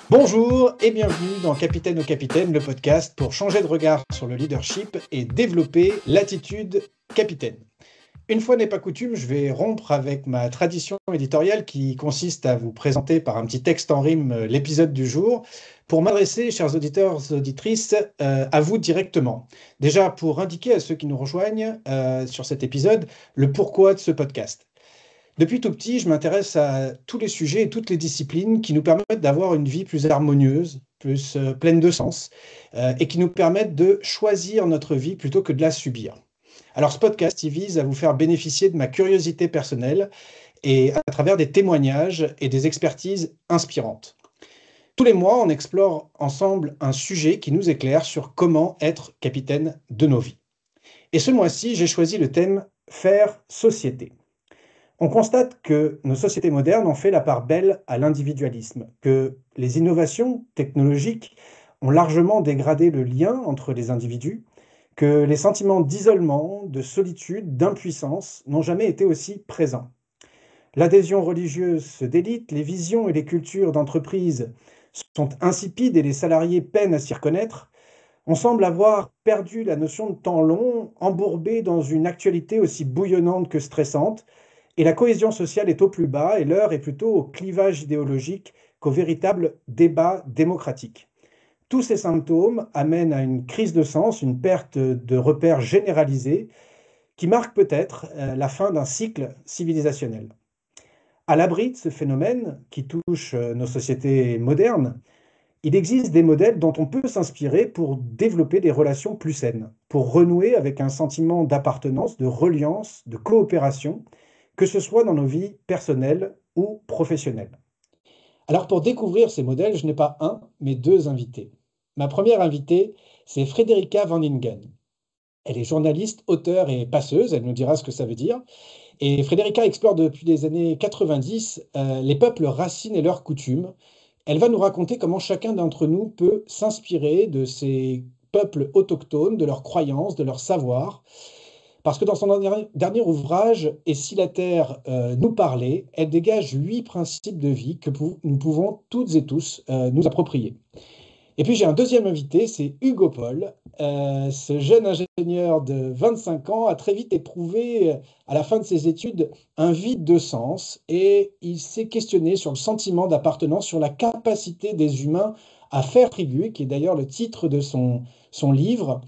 Bonjour et bienvenue dans Capitaine au Capitaine, le podcast pour changer de regard sur le leadership et développer l'attitude capitaine. Une fois n'est pas coutume, je vais rompre avec ma tradition éditoriale qui consiste à vous présenter par un petit texte en rime l'épisode du jour pour m'adresser, chers auditeurs et auditrices, à vous directement. Déjà pour indiquer à ceux qui nous rejoignent sur cet épisode le pourquoi de ce podcast. Depuis tout petit, je m'intéresse à tous les sujets et toutes les disciplines qui nous permettent d'avoir une vie plus harmonieuse, plus pleine de sens, et qui nous permettent de choisir notre vie plutôt que de la subir. Alors ce podcast, il vise à vous faire bénéficier de ma curiosité personnelle et à travers des témoignages et des expertises inspirantes. Tous les mois, on explore ensemble un sujet qui nous éclaire sur comment être capitaine de nos vies. Et ce mois-ci, j'ai choisi le thème « Faire société ». On constate que nos sociétés modernes ont fait la part belle à l'individualisme, que les innovations technologiques ont largement dégradé le lien entre les individus, que les sentiments d'isolement, de solitude, d'impuissance n'ont jamais été aussi présents. L'adhésion religieuse se délite, les visions et les cultures d'entreprise sont insipides et les salariés peinent à s'y reconnaître. On semble avoir perdu la notion de temps long, embourbé dans une actualité aussi bouillonnante que stressante, et la cohésion sociale est au plus bas et l'heure est plutôt au clivage idéologique qu'au véritable débat démocratique. Tous ces symptômes amènent à une crise de sens, une perte de repères généralisés qui marque peut-être la fin d'un cycle civilisationnel. À l'abri de ce phénomène qui touche nos sociétés modernes, il existe des modèles dont on peut s'inspirer pour développer des relations plus saines, pour renouer avec un sentiment d'appartenance, de reliance, de coopération, que ce soit dans nos vies personnelles ou professionnelles. Alors pour découvrir ces modèles, je n'ai pas un, mais deux invités. Ma première invitée, c'est Frederica Van Ingen. Elle est journaliste, auteure et passeuse, elle nous dira ce que ça veut dire. Et Frederica explore depuis les années 90 les peuples racines et leurs coutumes. Elle va nous raconter comment chacun d'entre nous peut s'inspirer de ces peuples autochtones, de leurs croyances, de leurs savoirs. Parce que dans son dernier ouvrage, Et si la Terre nous parlait, elle dégage 8 principes de vie que nous pouvons toutes et tous nous approprier. Et puis j'ai un deuxième invité, c'est Hugo Paul. Ce jeune ingénieur de 25 ans a très vite éprouvé, à la fin de ses études, un vide de sens et il s'est questionné sur le sentiment d'appartenance, sur la capacité des humains à faire tribu, qui est d'ailleurs le titre de son livre.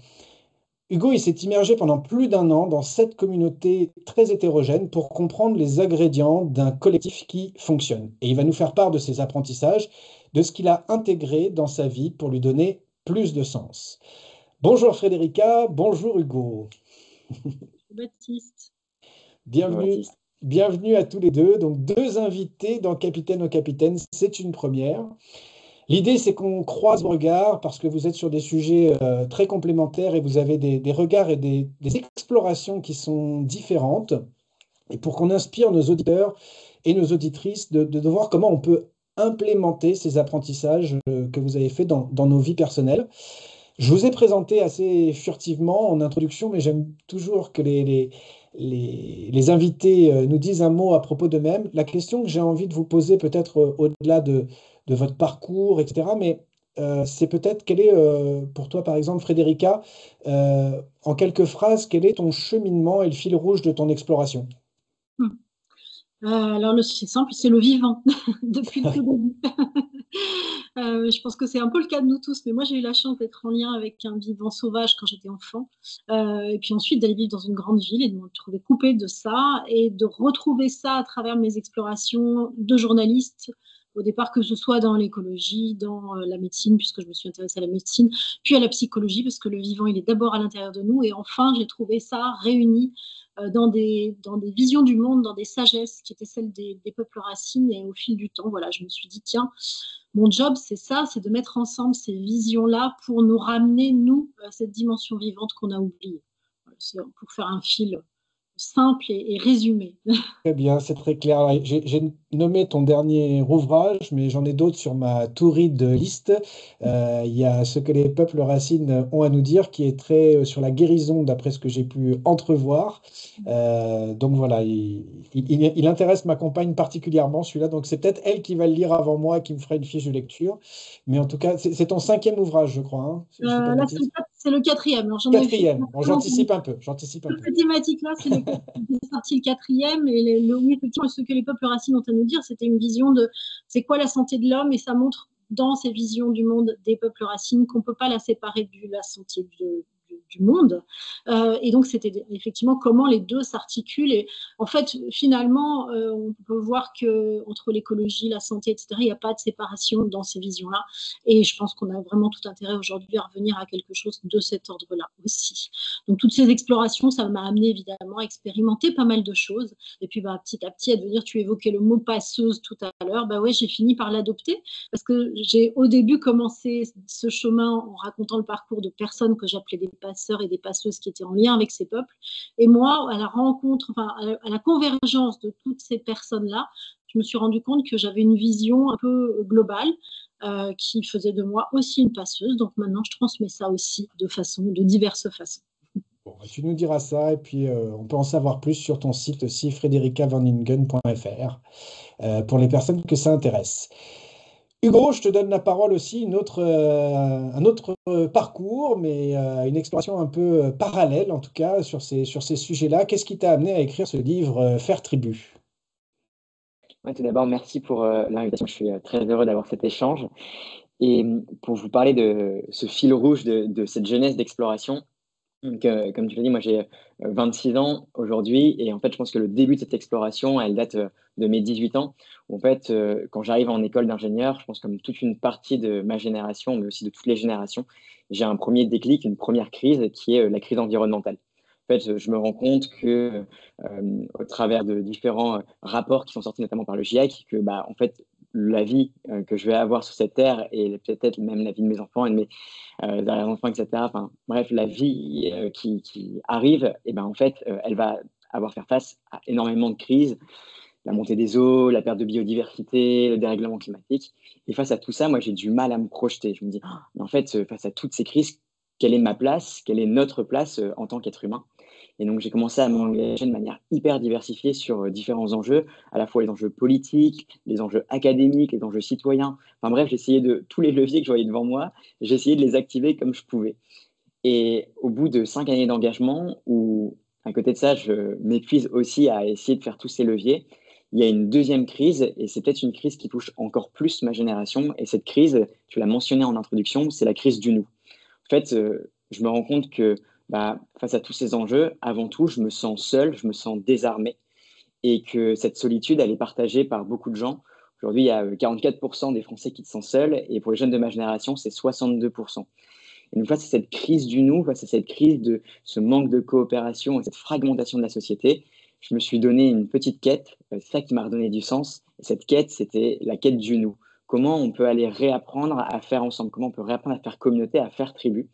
Hugo, il s'est immergé pendant plus d'un an dans cette communauté très hétérogène pour comprendre les ingrédients d'un collectif qui fonctionne. Et il va nous faire part de ses apprentissages, de ce qu'il a intégré dans sa vie pour lui donner plus de sens. Bonjour Frédérica, bonjour Hugo. Baptiste. Bienvenue, bienvenue à tous les deux. Donc deux invités dans Capitaine au Capitaine, c'est une première. L'idée, c'est qu'on croise vos regards parce que vous êtes sur des sujets très complémentaires et vous avez des regards et des explorations qui sont différentes. Et pour qu'on inspire nos auditeurs et nos auditrices de voir comment on peut implémenter ces apprentissages que vous avez faits dans nos vies personnelles. Je vous ai présenté assez furtivement en introduction, mais j'aime toujours que les invités nous disent un mot à propos d'eux-mêmes. La question que j'ai envie de vous poser, peut-être au-delà de votre parcours, etc., mais c'est peut-être quel est, pour toi, par exemple, Frédérica, en quelques phrases, quel est ton cheminement et le fil rouge de ton exploration? Alors, c'est simple, c'est le vivant, depuis le tout début. Je pense que c'est un peu le cas de nous tous, mais moi, j'ai eu la chance d'être en lien avec un vivant sauvage quand j'étais enfant. Et puis ensuite, d'aller vivre dans une grande ville et de me retrouver coupée de ça et de retrouver ça à travers mes explorations de journaliste. Au départ, que ce soit dans l'écologie, dans la médecine, puisque je me suis intéressée à la médecine, puis à la psychologie, parce que le vivant, il est d'abord à l'intérieur de nous. Et enfin, j'ai trouvé ça réuni dans des visions du monde, dans des sagesses qui étaient celles des peuples racines. Et au fil du temps, voilà, je me suis dit, tiens, mon job, c'est ça, c'est de mettre ensemble ces visions-là pour nous ramener, nous, à cette dimension vivante qu'on a oubliée. Voilà, c'est pour faire un fil simple et résumé. Très bien, c'est très clair. Ouais, j'ai nommé ton dernier ouvrage, mais j'en ai d'autres sur ma to-read list. Il y a Ce que les peuples racines ont à nous dire, qui est très sur la guérison, d'après ce que j'ai pu entrevoir. Donc voilà, il intéresse ma compagne particulièrement, celui-là. Donc c'est peut-être elle qui va le lire avant moi, qui me fera une fiche de lecture. Mais en tout cas, c'est ton cinquième ouvrage, je crois, hein, si je dis pas de Là, bêtises. c'est le quatrième. Alors, j'en ai fait Quatrième. Bon, j'anticipe un peu, j'anticipe un toute peu. cette thématique-là, c'est sorti le quatrième. Et oui, effectivement, ce que les peuples racines ont à nous dire, c'était une vision de c'est quoi la santé de l'homme, et ça montre dans ces visions du monde des peuples racines qu'on ne peut pas la séparer de la santé du monde. Et donc, c'était effectivement comment les deux s'articulent. Et en fait, finalement, on peut voir que entre l'écologie, la santé, etc., il n'y a pas de séparation dans ces visions-là. Et je pense qu'on a vraiment tout intérêt aujourd'hui à revenir à quelque chose de cet ordre-là aussi. Donc, toutes ces explorations, ça m'a amené évidemment à expérimenter pas mal de choses. Et puis, petit à petit, à devenir, tu évoquais le mot passeuse tout à l'heure, ouais, j'ai fini par l'adopter parce que j'ai au début commencé ce chemin en racontant le parcours de personnes que j'appelais des passeurs et des passeuses qui étaient en lien avec ces peuples. Et moi, à la rencontre, enfin, à la convergence de toutes ces personnes-là, je me suis rendu compte que j'avais une vision un peu globale qui faisait de moi aussi une passeuse. Donc maintenant, je transmets ça aussi de diverses façons. Bon, bah, tu nous diras ça et puis on peut en savoir plus sur ton site aussi, fredericavanningen.fr, pour les personnes que ça intéresse. Hugo, je te donne la parole aussi, un autre parcours, mais une exploration un peu parallèle en tout cas sur ces sujets-là. Qu'est-ce qui t'a amené à écrire ce livre, Faire tribu? Ouais, tout d'abord, merci pour l'invitation. Je suis très heureux d'avoir cet échange. Et pour vous parler de ce fil rouge de cette jeunesse d'exploration, donc, comme tu l'as dit, moi j'ai 26 ans aujourd'hui. Et en fait, je pense que le début de cette exploration, elle date de mes 18 ans. Où, en fait, quand j'arrive en école d'ingénieur, je pense comme toute une partie de ma génération, mais aussi de toutes les générations, j'ai un premier déclic, une première crise qui est la crise environnementale. En fait, je me rends compte que, au travers de différents rapports qui sont sortis notamment par le GIEC, que bah, en fait, la vie que je vais avoir sur cette terre et peut-être même la vie de mes enfants et de mes arrière-enfants, etc. Enfin, bref, la vie qui arrive, et ben, en fait, elle va avoir à faire face à énormément de crises, la montée des eaux, la perte de biodiversité, le dérèglement climatique. Et face à tout ça, moi, j'ai du mal à me projeter. Je me dis, ah, mais en fait, face à toutes ces crises, quelle est ma place, quelle est notre place en tant qu'être humain? Et donc, j'ai commencé à m'engager de manière hyper diversifiée sur différents enjeux, à la fois les enjeux politiques, les enjeux académiques, les enjeux citoyens. Enfin bref, j'essayais de tous les leviers que je voyais devant moi, j'essayais de les activer comme je pouvais. Et au bout de 5 années d'engagement, où à côté de ça, je m'épuise aussi à essayer de faire tous ces leviers, il y a une deuxième crise, et c'est peut-être une crise qui touche encore plus ma génération. Et cette crise, tu l'as mentionné en introduction, c'est la crise du nous. En fait, je me rends compte que bah, face à tous ces enjeux, avant tout, je me sens seul, je me sens désarmé, et que cette solitude, elle est partagée par beaucoup de gens. Aujourd'hui, il y a 44% des Français qui se sentent seuls, et pour les jeunes de ma génération, c'est 62%. Et donc face à cette crise du nous, face à cette crise de ce manque de coopération et cette fragmentation de la société, je me suis donné une petite quête, c'est ça qui m'a redonné du sens. Et cette quête, c'était la quête du nous. Comment on peut aller réapprendre à faire ensemble, comment on peut réapprendre à faire communauté, à faire tribu.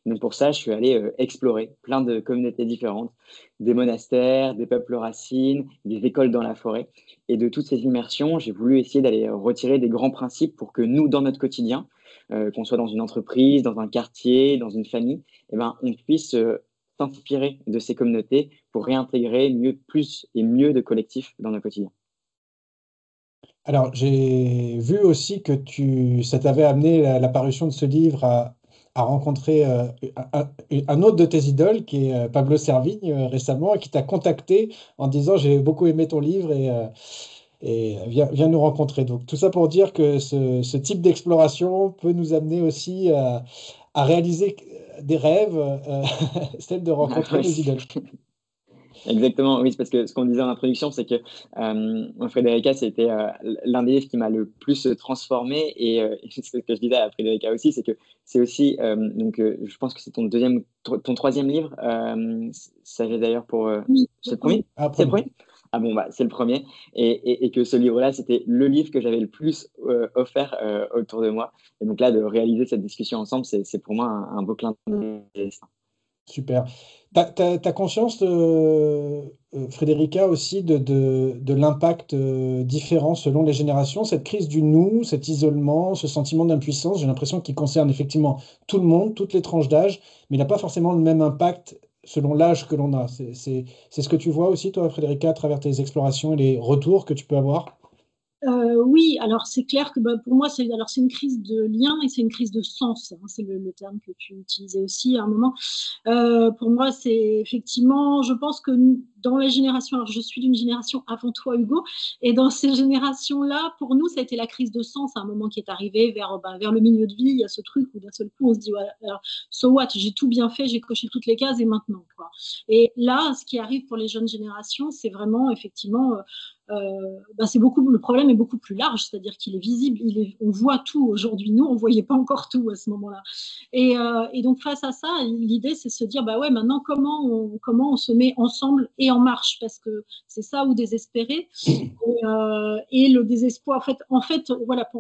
Donc pour ça, je suis allé explorer plein de communautés différentes, des monastères, des peuples racines, des écoles dans la forêt. Et de toutes ces immersions, j'ai voulu essayer d'aller retirer des grands principes pour que nous, dans notre quotidien, qu'on soit dans une entreprise, dans un quartier, dans une famille, eh ben, on puisse s'inspirer de ces communautés pour réintégrer mieux, plus et mieux de collectifs dans notre quotidien. Alors, j'ai vu aussi que ça t'avait amené la parution de ce livre à rencontrer un autre de tes idoles, qui est Pablo Servigne, récemment, et qui t'a contacté en disant, j'ai beaucoup aimé ton livre et viens nous rencontrer. Donc, tout ça pour dire que ce type d'exploration peut nous amener aussi à réaliser des rêves, celle de rencontrer nos idoles. Exactement, oui, c'est parce que ce qu'on disait en introduction, c'est que Frédérica, c'était l'un des livres qui m'a le plus transformé. Et c'est ce que je disais à Frédérica aussi, c'est que c'est aussi, je pense que c'est ton troisième livre. Ça j'ai d'ailleurs pour. Oui, C'est le premier? Ah, C'est le premier. premier? Ah bon, bah, c'est le premier. Et que ce livre-là, c'était le livre que j'avais le plus offert autour de moi. Et donc là, de réaliser cette discussion ensemble, c'est pour moi un beau clin d'œil. Super. T'as conscience, Frédérica, aussi de l'impact différent selon les générations, cette crise du nous, cet isolement, ce sentiment d'impuissance, j'ai l'impression qu'il concerne effectivement tout le monde, toutes les tranches d'âge, mais il n'a pas forcément le même impact selon l'âge que l'on a. C'est ce que tu vois aussi, toi, Frédérica, à travers tes explorations et les retours que tu peux avoir? Oui, alors c'est clair que bah, pour moi, c'est une crise de lien et c'est une crise de sens, hein, c'est le terme que tu utilisais aussi à un moment. Pour moi, c'est effectivement, je pense que dans la génération, alors je suis d'une génération avant toi, Hugo, et dans ces générations-là, pour nous, ça a été la crise de sens à un moment qui est arrivé vers le milieu de vie. Il y a ce truc où d'un seul coup, on se dit, ouais, alors, so what, j'ai tout bien fait, j'ai coché toutes les cases et maintenant, quoi. Et là, ce qui arrive pour les jeunes générations, c'est vraiment effectivement c'est beaucoup, le problème est beaucoup plus large, c'est-à-dire qu'il est visible, on voit tout aujourd'hui. Nous, on voyait pas encore tout à ce moment-là. Et donc face à ça, l'idée c'est de se dire bah ouais, maintenant comment on se met ensemble et en marche parce que c'est ça ou désespérer. Et le désespoir, en fait, voilà,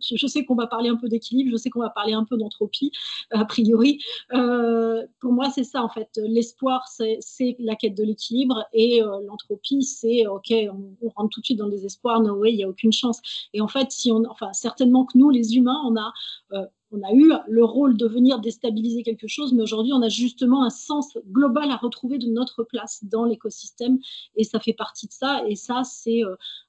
je sais qu'on va parler un peu d'équilibre, je sais qu'on va parler un peu d'entropie, a priori. Pour moi, c'est ça, en fait. L'espoir, c'est la quête de l'équilibre, et l'entropie, c'est, OK, on rentre tout de suite dans le désespoir, no way, il n'y a aucune chance. Et en fait, enfin, certainement que nous, les humains, on a eu le rôle de venir déstabiliser quelque chose, mais aujourd'hui, on a justement un sens global à retrouver de notre place dans l'écosystème, et ça fait partie de ça. Et ça, c'est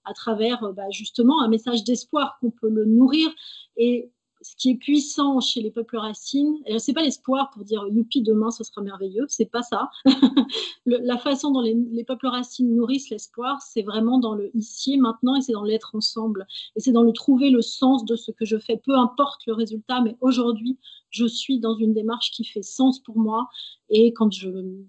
à travers justement un message d'espoir qu'on peut le nourrir. Et ce qui est puissant chez les peuples racines, c'est pas l'espoir pour dire youpi, demain ce sera merveilleux, c'est pas ça. La façon dont les peuples racines nourrissent l'espoir, c'est vraiment dans le ici et maintenant, et c'est dans l'être ensemble. Et c'est dans le trouver le sens de ce que je fais, peu importe le résultat, mais aujourd'hui, je suis dans une démarche qui fait sens pour moi. Et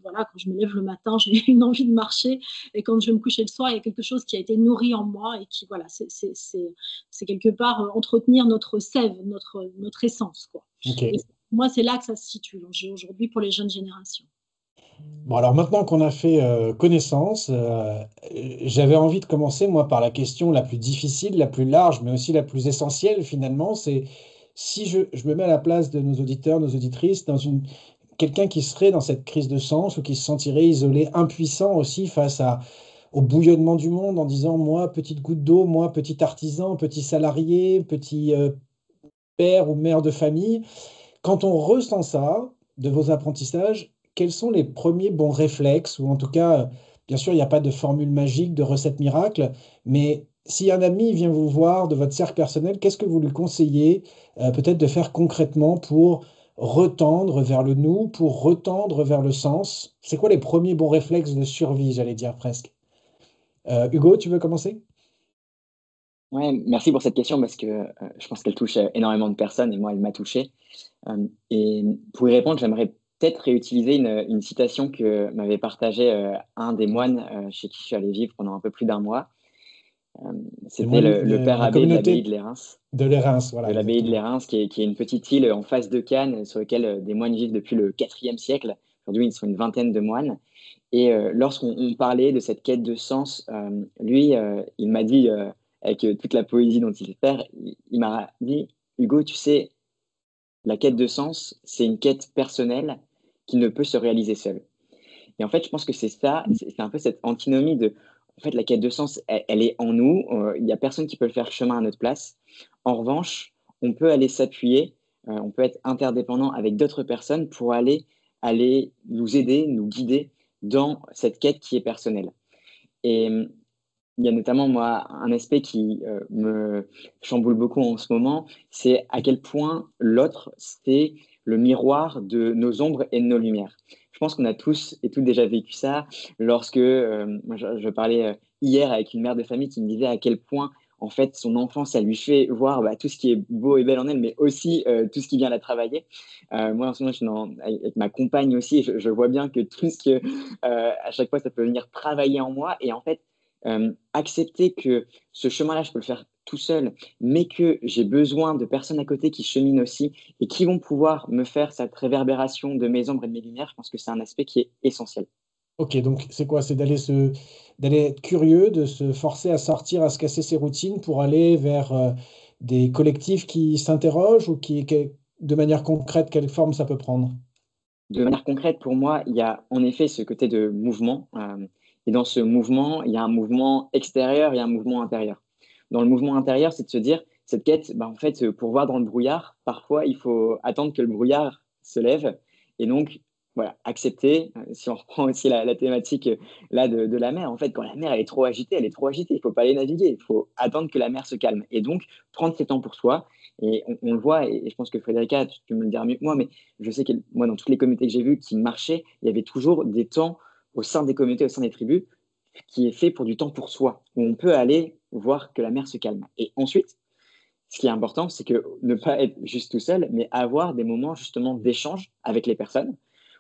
voilà, quand je me lève le matin, j'ai une envie de marcher. Et quand je vais me coucher le soir, il y a quelque chose qui a été nourri en moi et qui, voilà, c'est quelque part entretenir notre sève, notre essence, quoi. Et Ok. moi, c'est là que ça se situe aujourd'hui pour les jeunes générations. Bon, alors maintenant qu'on a fait connaissance, j'avais envie de commencer, moi, par la question la plus difficile, la plus large, mais aussi la plus essentielle, finalement. C'est si je me mets à la place de nos auditeurs, nos auditrices, quelqu'un qui serait dans cette crise de sens ou qui se sentirait isolé, impuissant aussi au bouillonnement du monde en disant, moi, petite goutte d'eau, moi, petit artisan, petit salarié, petit père ou mère de famille. Quand on ressent ça de vos apprentissages, quels sont les premiers bons réflexes, ou en tout cas, bien sûr, il n'y a pas de formule magique, de recette miracle, mais si un ami vient vous voir de votre cercle personnel, qu'est-ce que vous lui conseillez peut-être de faire concrètement pour retendre vers le nous, pour retendre vers le sens? C'est quoi les premiers bons réflexes de survie, j'allais dire presque? Hugo, tu veux commencer? Ouais, merci pour cette question parce que je pense qu'elle touche énormément de personnes et moi, elle m'a touché. Et pour y répondre, j'aimerais peut-être réutiliser une citation que m'avait partagée un des moines chez qui je suis allé vivre pendant un peu plus d'un mois. Euh, Les C'était moines le de père la abbé de communauté l'abbaye de Lérins, de l'Érins, de voilà, l'abbaye de exactement. Lérins, qui est une petite île en face de Cannes, sur laquelle des moines vivent depuis le IVe siècle. Aujourd'hui, ils sont une vingtaine de moines. Et lorsqu'on parlait de cette quête de sens, lui, il m'a dit, avec toute la poésie dont il est père, il m'a dit, Hugo, tu sais, la quête de sens, c'est une quête personnelle qui ne peut se réaliser seule. Et en fait, je pense que c'est ça, c'est un peu cette antinomie de, en fait, la quête de sens, elle est en nous, il n'y a personne qui peut le faire chemin à notre place. En revanche, on peut aller s'appuyer, on peut être interdépendant avec d'autres personnes pour aller nous aider, nous guider dans cette quête qui est personnelle. Et il y a notamment, moi, un aspect qui me chamboule beaucoup en ce moment, c'est à quel point l'autre, c'est le miroir de nos ombres et de nos lumières. Je pense qu'on a tous et toutes déjà vécu ça lorsque, moi, je parlais hier avec une mère de famille qui me disait à quel point, en fait, son enfance, ça lui fait voir tout ce qui est beau et belle en elle, mais aussi tout ce qui vient la travailler. Moi, en ce moment, je suis avec ma compagne aussi, et je vois bien que tout ce que, à chaque fois, ça peut venir travailler en moi. Et en fait, accepter que ce chemin-là, je peux le faire tout seul, mais que j'ai besoin de personnes à côté qui cheminent aussi et qui vont pouvoir me faire cette réverbération de mes ombres et de mes lumières, je pense que c'est un aspect qui est essentiel. Ok, donc c'est quoi? C'est d'aller être curieux, de se forcer à sortir, à se casser ses routines pour aller vers des collectifs qui s'interrogent ou de manière concrète, quelle forme ça peut prendre? De manière concrète, pour moi, il y a en effet ce côté de mouvement. Et dans ce mouvement, il y a un mouvement extérieur et un mouvement intérieur. Dans le mouvement intérieur, c'est de se dire, cette quête, en fait, pour voir dans le brouillard, parfois, il faut attendre que le brouillard se lève. Et donc, voilà, accepter, si on reprend aussi la thématique là de la mer, en fait, quand la mer elle est trop agitée, elle est trop agitée, il ne faut pas aller naviguer, il faut attendre que la mer se calme. Et donc, prendre ces temps pour soi, et on le voit, et je pense que Frédérica, tu me le diras mieux que moi, mais je sais que moi, dans toutes les communautés que j'ai vues qui marchaient, il y avait toujours des temps au sein des communautés, au sein des tribus, qui est fait pour du temps pour soi, où on peut aller voir que la mer se calme. Et ensuite, ce qui est important, c'est que ne pas être juste tout seul, mais avoir des moments justement d'échange avec les personnes,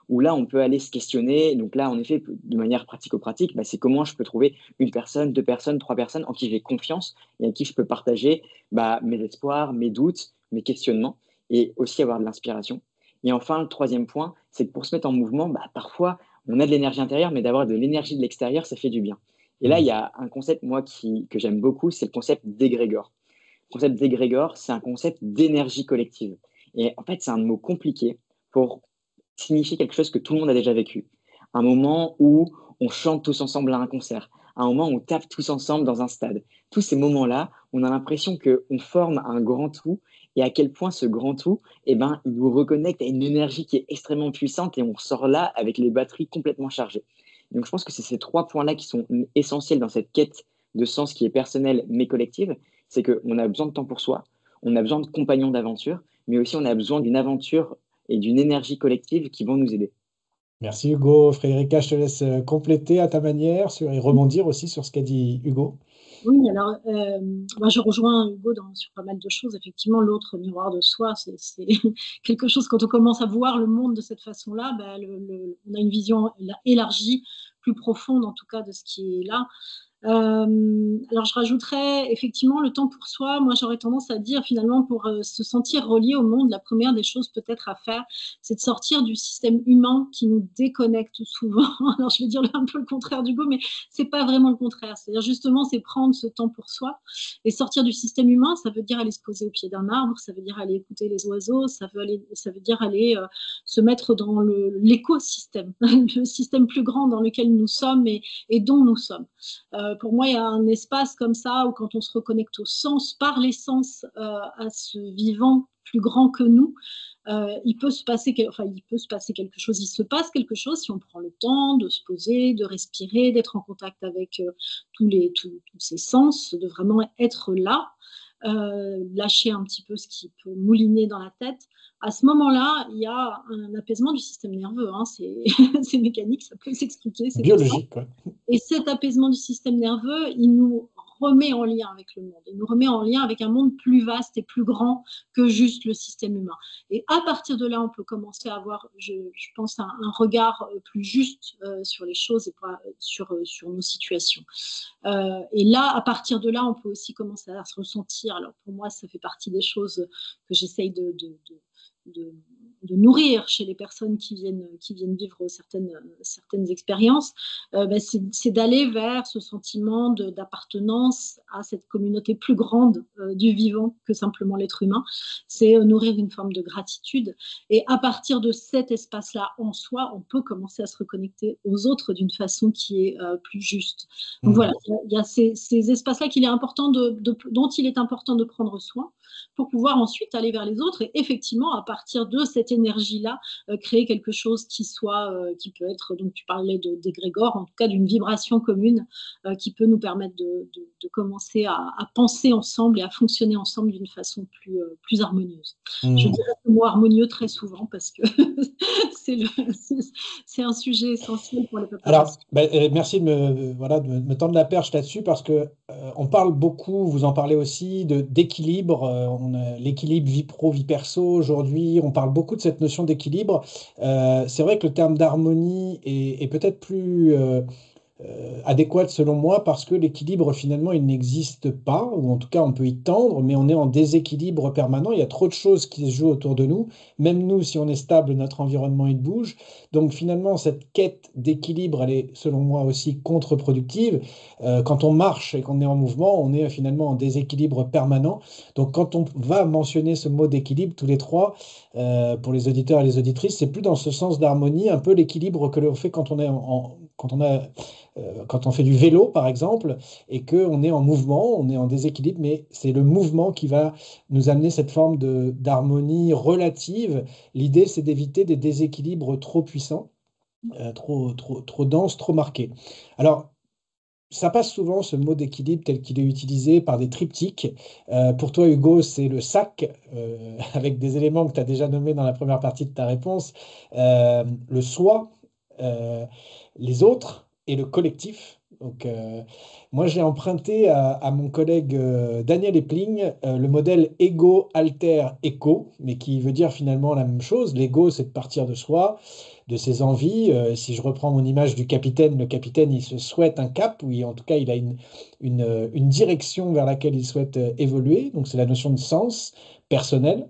où là, on peut aller se questionner. Donc là, en effet, de manière pratico-pratique, c'est comment je peux trouver une personne, deux personnes, trois personnes en qui j'ai confiance et à qui je peux partager mes espoirs, mes doutes, mes questionnements, et aussi avoir de l'inspiration. Et enfin, le troisième point, c'est que pour se mettre en mouvement, parfois, on a de l'énergie intérieure, mais d'avoir de l'énergie de l'extérieur, ça fait du bien. Et là, il y a un concept, moi, que j'aime beaucoup, c'est le concept d'égrégore. Le concept d'égrégore, c'est un concept d'énergie collective. Et en fait, c'est un mot compliqué pour signifier quelque chose que tout le monde a déjà vécu. Un moment où on chante tous ensemble à un concert, un moment où on tape tous ensemble dans un stade. Tous ces moments-là, on a l'impression qu'on forme un grand tout, et à quel point ce grand tout, il nous reconnecte à une énergie qui est extrêmement puissante, et on sort là avec les batteries complètement chargées. Donc je pense que c'est ces trois points-là qui sont essentiels dans cette quête de sens qui est personnelle mais collective. C'est qu'on a besoin de temps pour soi, on a besoin de compagnons d'aventure, mais aussi on a besoin d'une aventure et d'une énergie collective qui vont nous aider. Merci Hugo. Frédérica, je te laisse compléter à ta manière et rebondir aussi sur ce qu'a dit Hugo. Oui, alors je rejoins Hugo sur pas mal de choses. Effectivement, l'autre miroir de soi, c'est quelque chose, quand on commence à voir le monde de cette façon-là, on a une vision élargie, plus profonde en tout cas de ce qui est là. Alors je rajouterais effectivement le temps pour soi. Moi j'aurais tendance à dire finalement pour se sentir relié au monde, la première des choses peut-être à faire, c'est de sortir du système humain qui nous déconnecte souvent. Alors je vais dire un peu le contraire d'Hugo, mais c'est pas vraiment le contraire. C'est-à-dire justement c'est prendre ce temps pour soi et sortir du système humain. Ça veut dire aller se poser au pied d'un arbre, ça veut dire aller écouter les oiseaux, ça veut dire aller se mettre dans l'écosystème, le système plus grand dans lequel nous sommes et dont nous sommes. Pour moi, il y a un espace comme ça où quand on se reconnecte au sens, par les sens, à ce vivant plus grand que nous, il peut se passer quelque chose, il se passe quelque chose si on prend le temps de se poser, de respirer, d'être en contact avec tous ces sens, de vraiment être là, lâcher un petit peu ce qui peut mouliner dans la tête. À ce moment-là, il y a un apaisement du système nerveux, hein, c'est mécanique, ça peut s'expliquer, c'est biologique. Ouais. Et cet apaisement du système nerveux, il nous remet en lien avec le monde. Il nous remet en lien avec un monde plus vaste et plus grand que juste le système humain. Et à partir de là, on peut commencer à avoir, je pense, un regard plus juste sur les choses et pas sur nos situations. Et là, à partir de là, on peut aussi commencer à se ressentir. Alors pour moi, ça fait partie des choses que j'essaye de nourrir chez les personnes qui viennent vivre certaines expériences, c'est d'aller vers ce sentiment d'appartenance à cette communauté plus grande du vivant que simplement l'être humain. C'est nourrir une forme de gratitude. Et à partir de cet espace-là en soi, on peut commencer à se reconnecter aux autres d'une façon qui est plus juste. Donc voilà, il y a ces espaces-là dont il est important de prendre soin pour pouvoir ensuite aller vers les autres et effectivement, à partir de cette énergie-là, créer quelque chose qui peut être, donc tu parlais d'égrégore, en tout cas d'une vibration commune qui peut nous permettre de commencer à penser ensemble et à fonctionner ensemble d'une façon plus harmonieuse. Je dirais le mot harmonieux très souvent parce que c'est un sujet essentiel pour les peuples. Alors, merci de me tendre la perche là-dessus parce que on parle beaucoup, vous en parlez aussi, d'équilibre. L'équilibre vie pro, vie perso, aujourd'hui, on parle beaucoup de cette notion d'équilibre. C'est vrai que le terme d'harmonie est peut-être plus adéquate selon moi parce que l'équilibre finalement il n'existe pas, ou en tout cas on peut y tendre, mais on est en déséquilibre permanent. Il y a trop de choses qui se jouent autour de nous. Même nous, si on est stable, notre environnement il bouge. Donc finalement cette quête d'équilibre, elle est selon moi aussi contre-productive. Quand on marche et qu'on est en mouvement, on est finalement en déséquilibre permanent. Donc quand on va mentionner ce mot d'équilibre tous les trois, pour les auditeurs et les auditrices, c'est plus dans ce sens d'harmonie, un peu l'équilibre que l'on fait quand on est quand on fait du vélo, par exemple, et qu'on est en mouvement, on est en déséquilibre, mais c'est le mouvement qui va nous amener cette forme d'harmonie relative. L'idée, c'est d'éviter des déséquilibres trop puissants, trop denses, trop marqués. Alors, ça passe souvent, ce mot d'équilibre tel qu'il est utilisé par des triptyques. Pour toi, Hugo, c'est le sac, avec des éléments que tu as déjà nommés dans la première partie de ta réponse. Le soi, euh, les autres et le collectif. Donc, moi, j'ai emprunté à mon collègue Daniel Epling le modèle ego, alter, eco, mais qui veut dire finalement la même chose. L'ego, c'est de partir de soi, de ses envies. Si je reprends mon image du capitaine, le capitaine, il se souhaite un cap, ou en tout cas, il a une direction vers laquelle il souhaite évoluer. Donc, c'est la notion de sens personnel.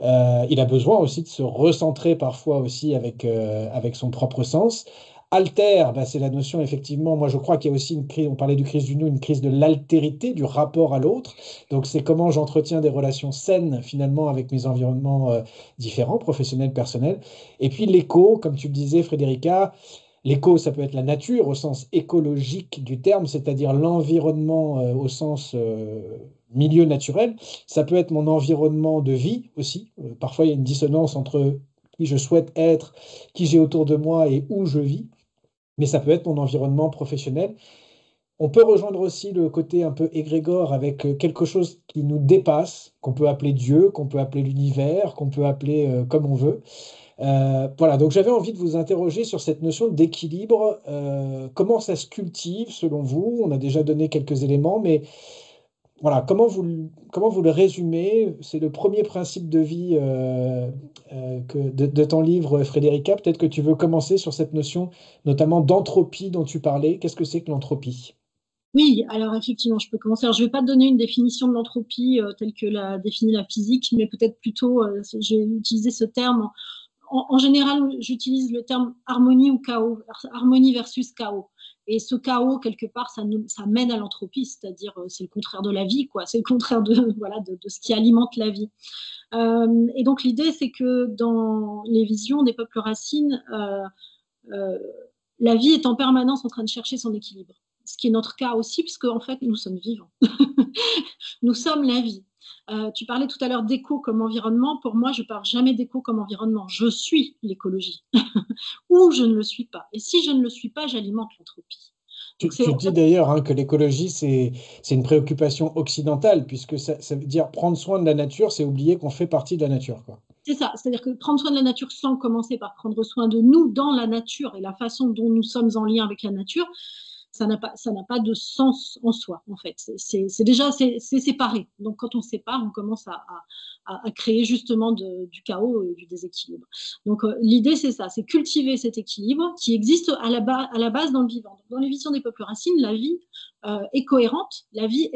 Il a besoin aussi de se recentrer parfois aussi avec son propre sens. Alter, bah, c'est la notion, effectivement, moi je crois qu'il y a aussi une crise, on parlait du crise du nous, une crise de l'altérité, du rapport à l'autre. Donc c'est comment j'entretiens des relations saines finalement avec mes environnements différents, professionnels, personnels. Et puis l'éco, comme tu le disais Frédérica, l'éco, ça peut être la nature au sens écologique du terme, c'est-à-dire l'environnement au sens milieu naturel. Ça peut être mon environnement de vie aussi. Parfois, il y a une dissonance entre qui je souhaite être, qui j'ai autour de moi et où je vis. Mais ça peut être mon environnement professionnel. On peut rejoindre aussi le côté un peu égrégore avec quelque chose qui nous dépasse, qu'on peut appeler Dieu, qu'on peut appeler l'univers, qu'on peut appeler comme on veut. Voilà, donc j'avais envie de vous interroger sur cette notion d'équilibre. Comment ça se cultive selon vous? On a déjà donné quelques éléments, mais voilà, comment vous le résumez? C'est le premier principe de vie de ton livre, Frédérica. Peut-être que tu veux commencer sur cette notion, notamment d'entropie dont tu parlais. Qu'est-ce que c'est que l'entropie? Oui, alors effectivement, je peux commencer. Alors, je ne vais pas te donner une définition de l'entropie telle que l'a définie la physique, mais peut-être plutôt, j'ai utilisé ce terme. En général, j'utilise le terme harmonie ou chaos, harmonie versus chaos. Et ce chaos, quelque part, ça mène à l'entropie, c'est-à-dire c'est le contraire de la vie, quoi. C'est le contraire de, voilà, de ce qui alimente la vie. Et donc l'idée, c'est que dans les visions des peuples racines, euh, la vie est en permanence en train de chercher son équilibre. Ce qui est notre cas aussi, puisque en fait, nous sommes vivants. Nous sommes la vie. Tu parlais tout à l'heure d'éco comme environnement. Pour moi, je ne parle jamais d'éco comme environnement. Je suis l'écologie. Ou je ne le suis pas. Et si je ne le suis pas, j'alimente l'entropie. Donc Tu dis d'ailleurs hein, que l'écologie, c'est une préoccupation occidentale, puisque ça veut dire prendre soin de la nature, c'est oublier qu'on fait partie de la nature, quoi. c'est ça, c'est-à-dire que prendre soin de la nature sans commencer par prendre soin de nous dans la nature et la façon dont nous sommes en lien avec la nature, ça n'a pas de sens en soi, en fait. C'est déjà, c'est séparé. Donc, quand on sépare, on commence à créer justement du chaos et du déséquilibre. Donc, l'idée, c'est ça, c'est cultiver cet équilibre qui existe à la base dans le vivant. Donc, dans les visions des peuples racines, la vie est cohérente, la vie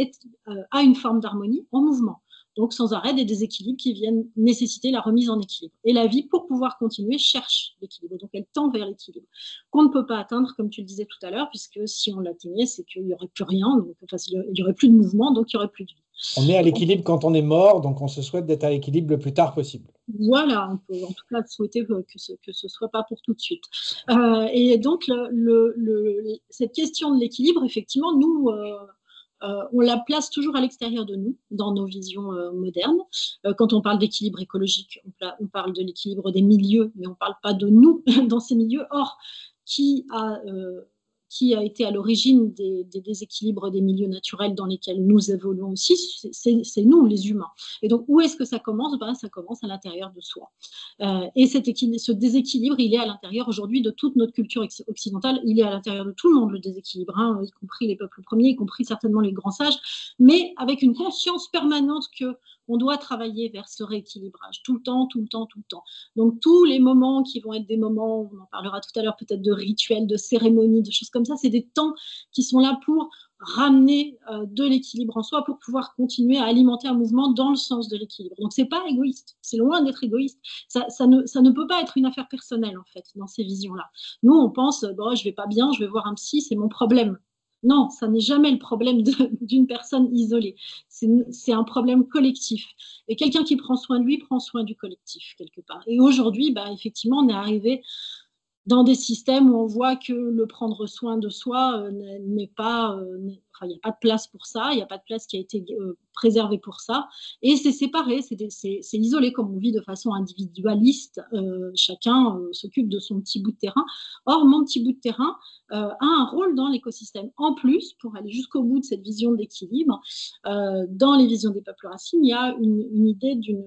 a une forme d'harmonie en mouvement. Donc, sans arrêt, des déséquilibres qui viennent nécessiter la remise en équilibre. Et la vie, pour pouvoir continuer, cherche l'équilibre. Donc, elle tend vers l'équilibre, qu'on ne peut pas atteindre, comme tu le disais tout à l'heure, puisque si on l'atteignait, c'est qu'il n'y aurait plus rien, donc, enfin, il n'y aurait plus de mouvement, donc il n'y aurait plus de vie. On est à l'équilibre quand on est mort, donc on se souhaite d'être à l'équilibre le plus tard possible. Voilà, on peut en tout cas souhaiter que ce ne soit pas pour tout de suite. Et donc, cette question de l'équilibre, effectivement, nous, on la place toujours à l'extérieur de nous, dans nos visions modernes. Quand on parle d'équilibre écologique, on parle de l'équilibre des milieux, mais on ne parle pas de nous dans ces milieux. Or, qui a été à l'origine des déséquilibres des milieux naturels dans lesquels nous évoluons aussi, c'est nous, les humains. Et donc, où est-ce que ça commence? Ben, ça commence à l'intérieur de soi. Et ce déséquilibre, il est à l'intérieur aujourd'hui de toute notre culture occidentale, il est à l'intérieur de tout le monde, le déséquilibre, hein, y compris les peuples premiers, y compris certainement les grands sages, mais avec une conscience permanente que on doit travailler vers ce rééquilibrage tout le temps, tout le temps, tout le temps. Donc tous les moments qui vont être des moments, on en parlera tout à l'heure peut-être de rituels, de cérémonies, de choses comme ça, c'est des temps qui sont là pour ramener de l'équilibre en soi pour pouvoir continuer à alimenter un mouvement dans le sens de l'équilibre. Donc c'est pas égoïste, c'est loin d'être égoïste. Ça ne peut pas être une affaire personnelle en fait dans ces visions-là. Nous on pense bon, je vais pas bien, je vais voir un psy, c'est mon problème. Non, ça n'est jamais le problème d'une personne isolée. C'est un problème collectif. Et quelqu'un qui prend soin de lui prend soin du collectif quelque part. Et aujourd'hui, bah, effectivement, on est arrivé dans des systèmes où on voit que le prendre soin de soi n'est pas, enfin, il n'y a pas de place pour ça, il n'y a pas de place qui a été préservée pour ça, et c'est séparé, c'est isolé, comme on vit de façon individualiste, chacun s'occupe de son petit bout de terrain. Or, mon petit bout de terrain a un rôle dans l'écosystème. En plus, pour aller jusqu'au bout de cette vision d'équilibre, dans les visions des peuples racines, il y a une idée il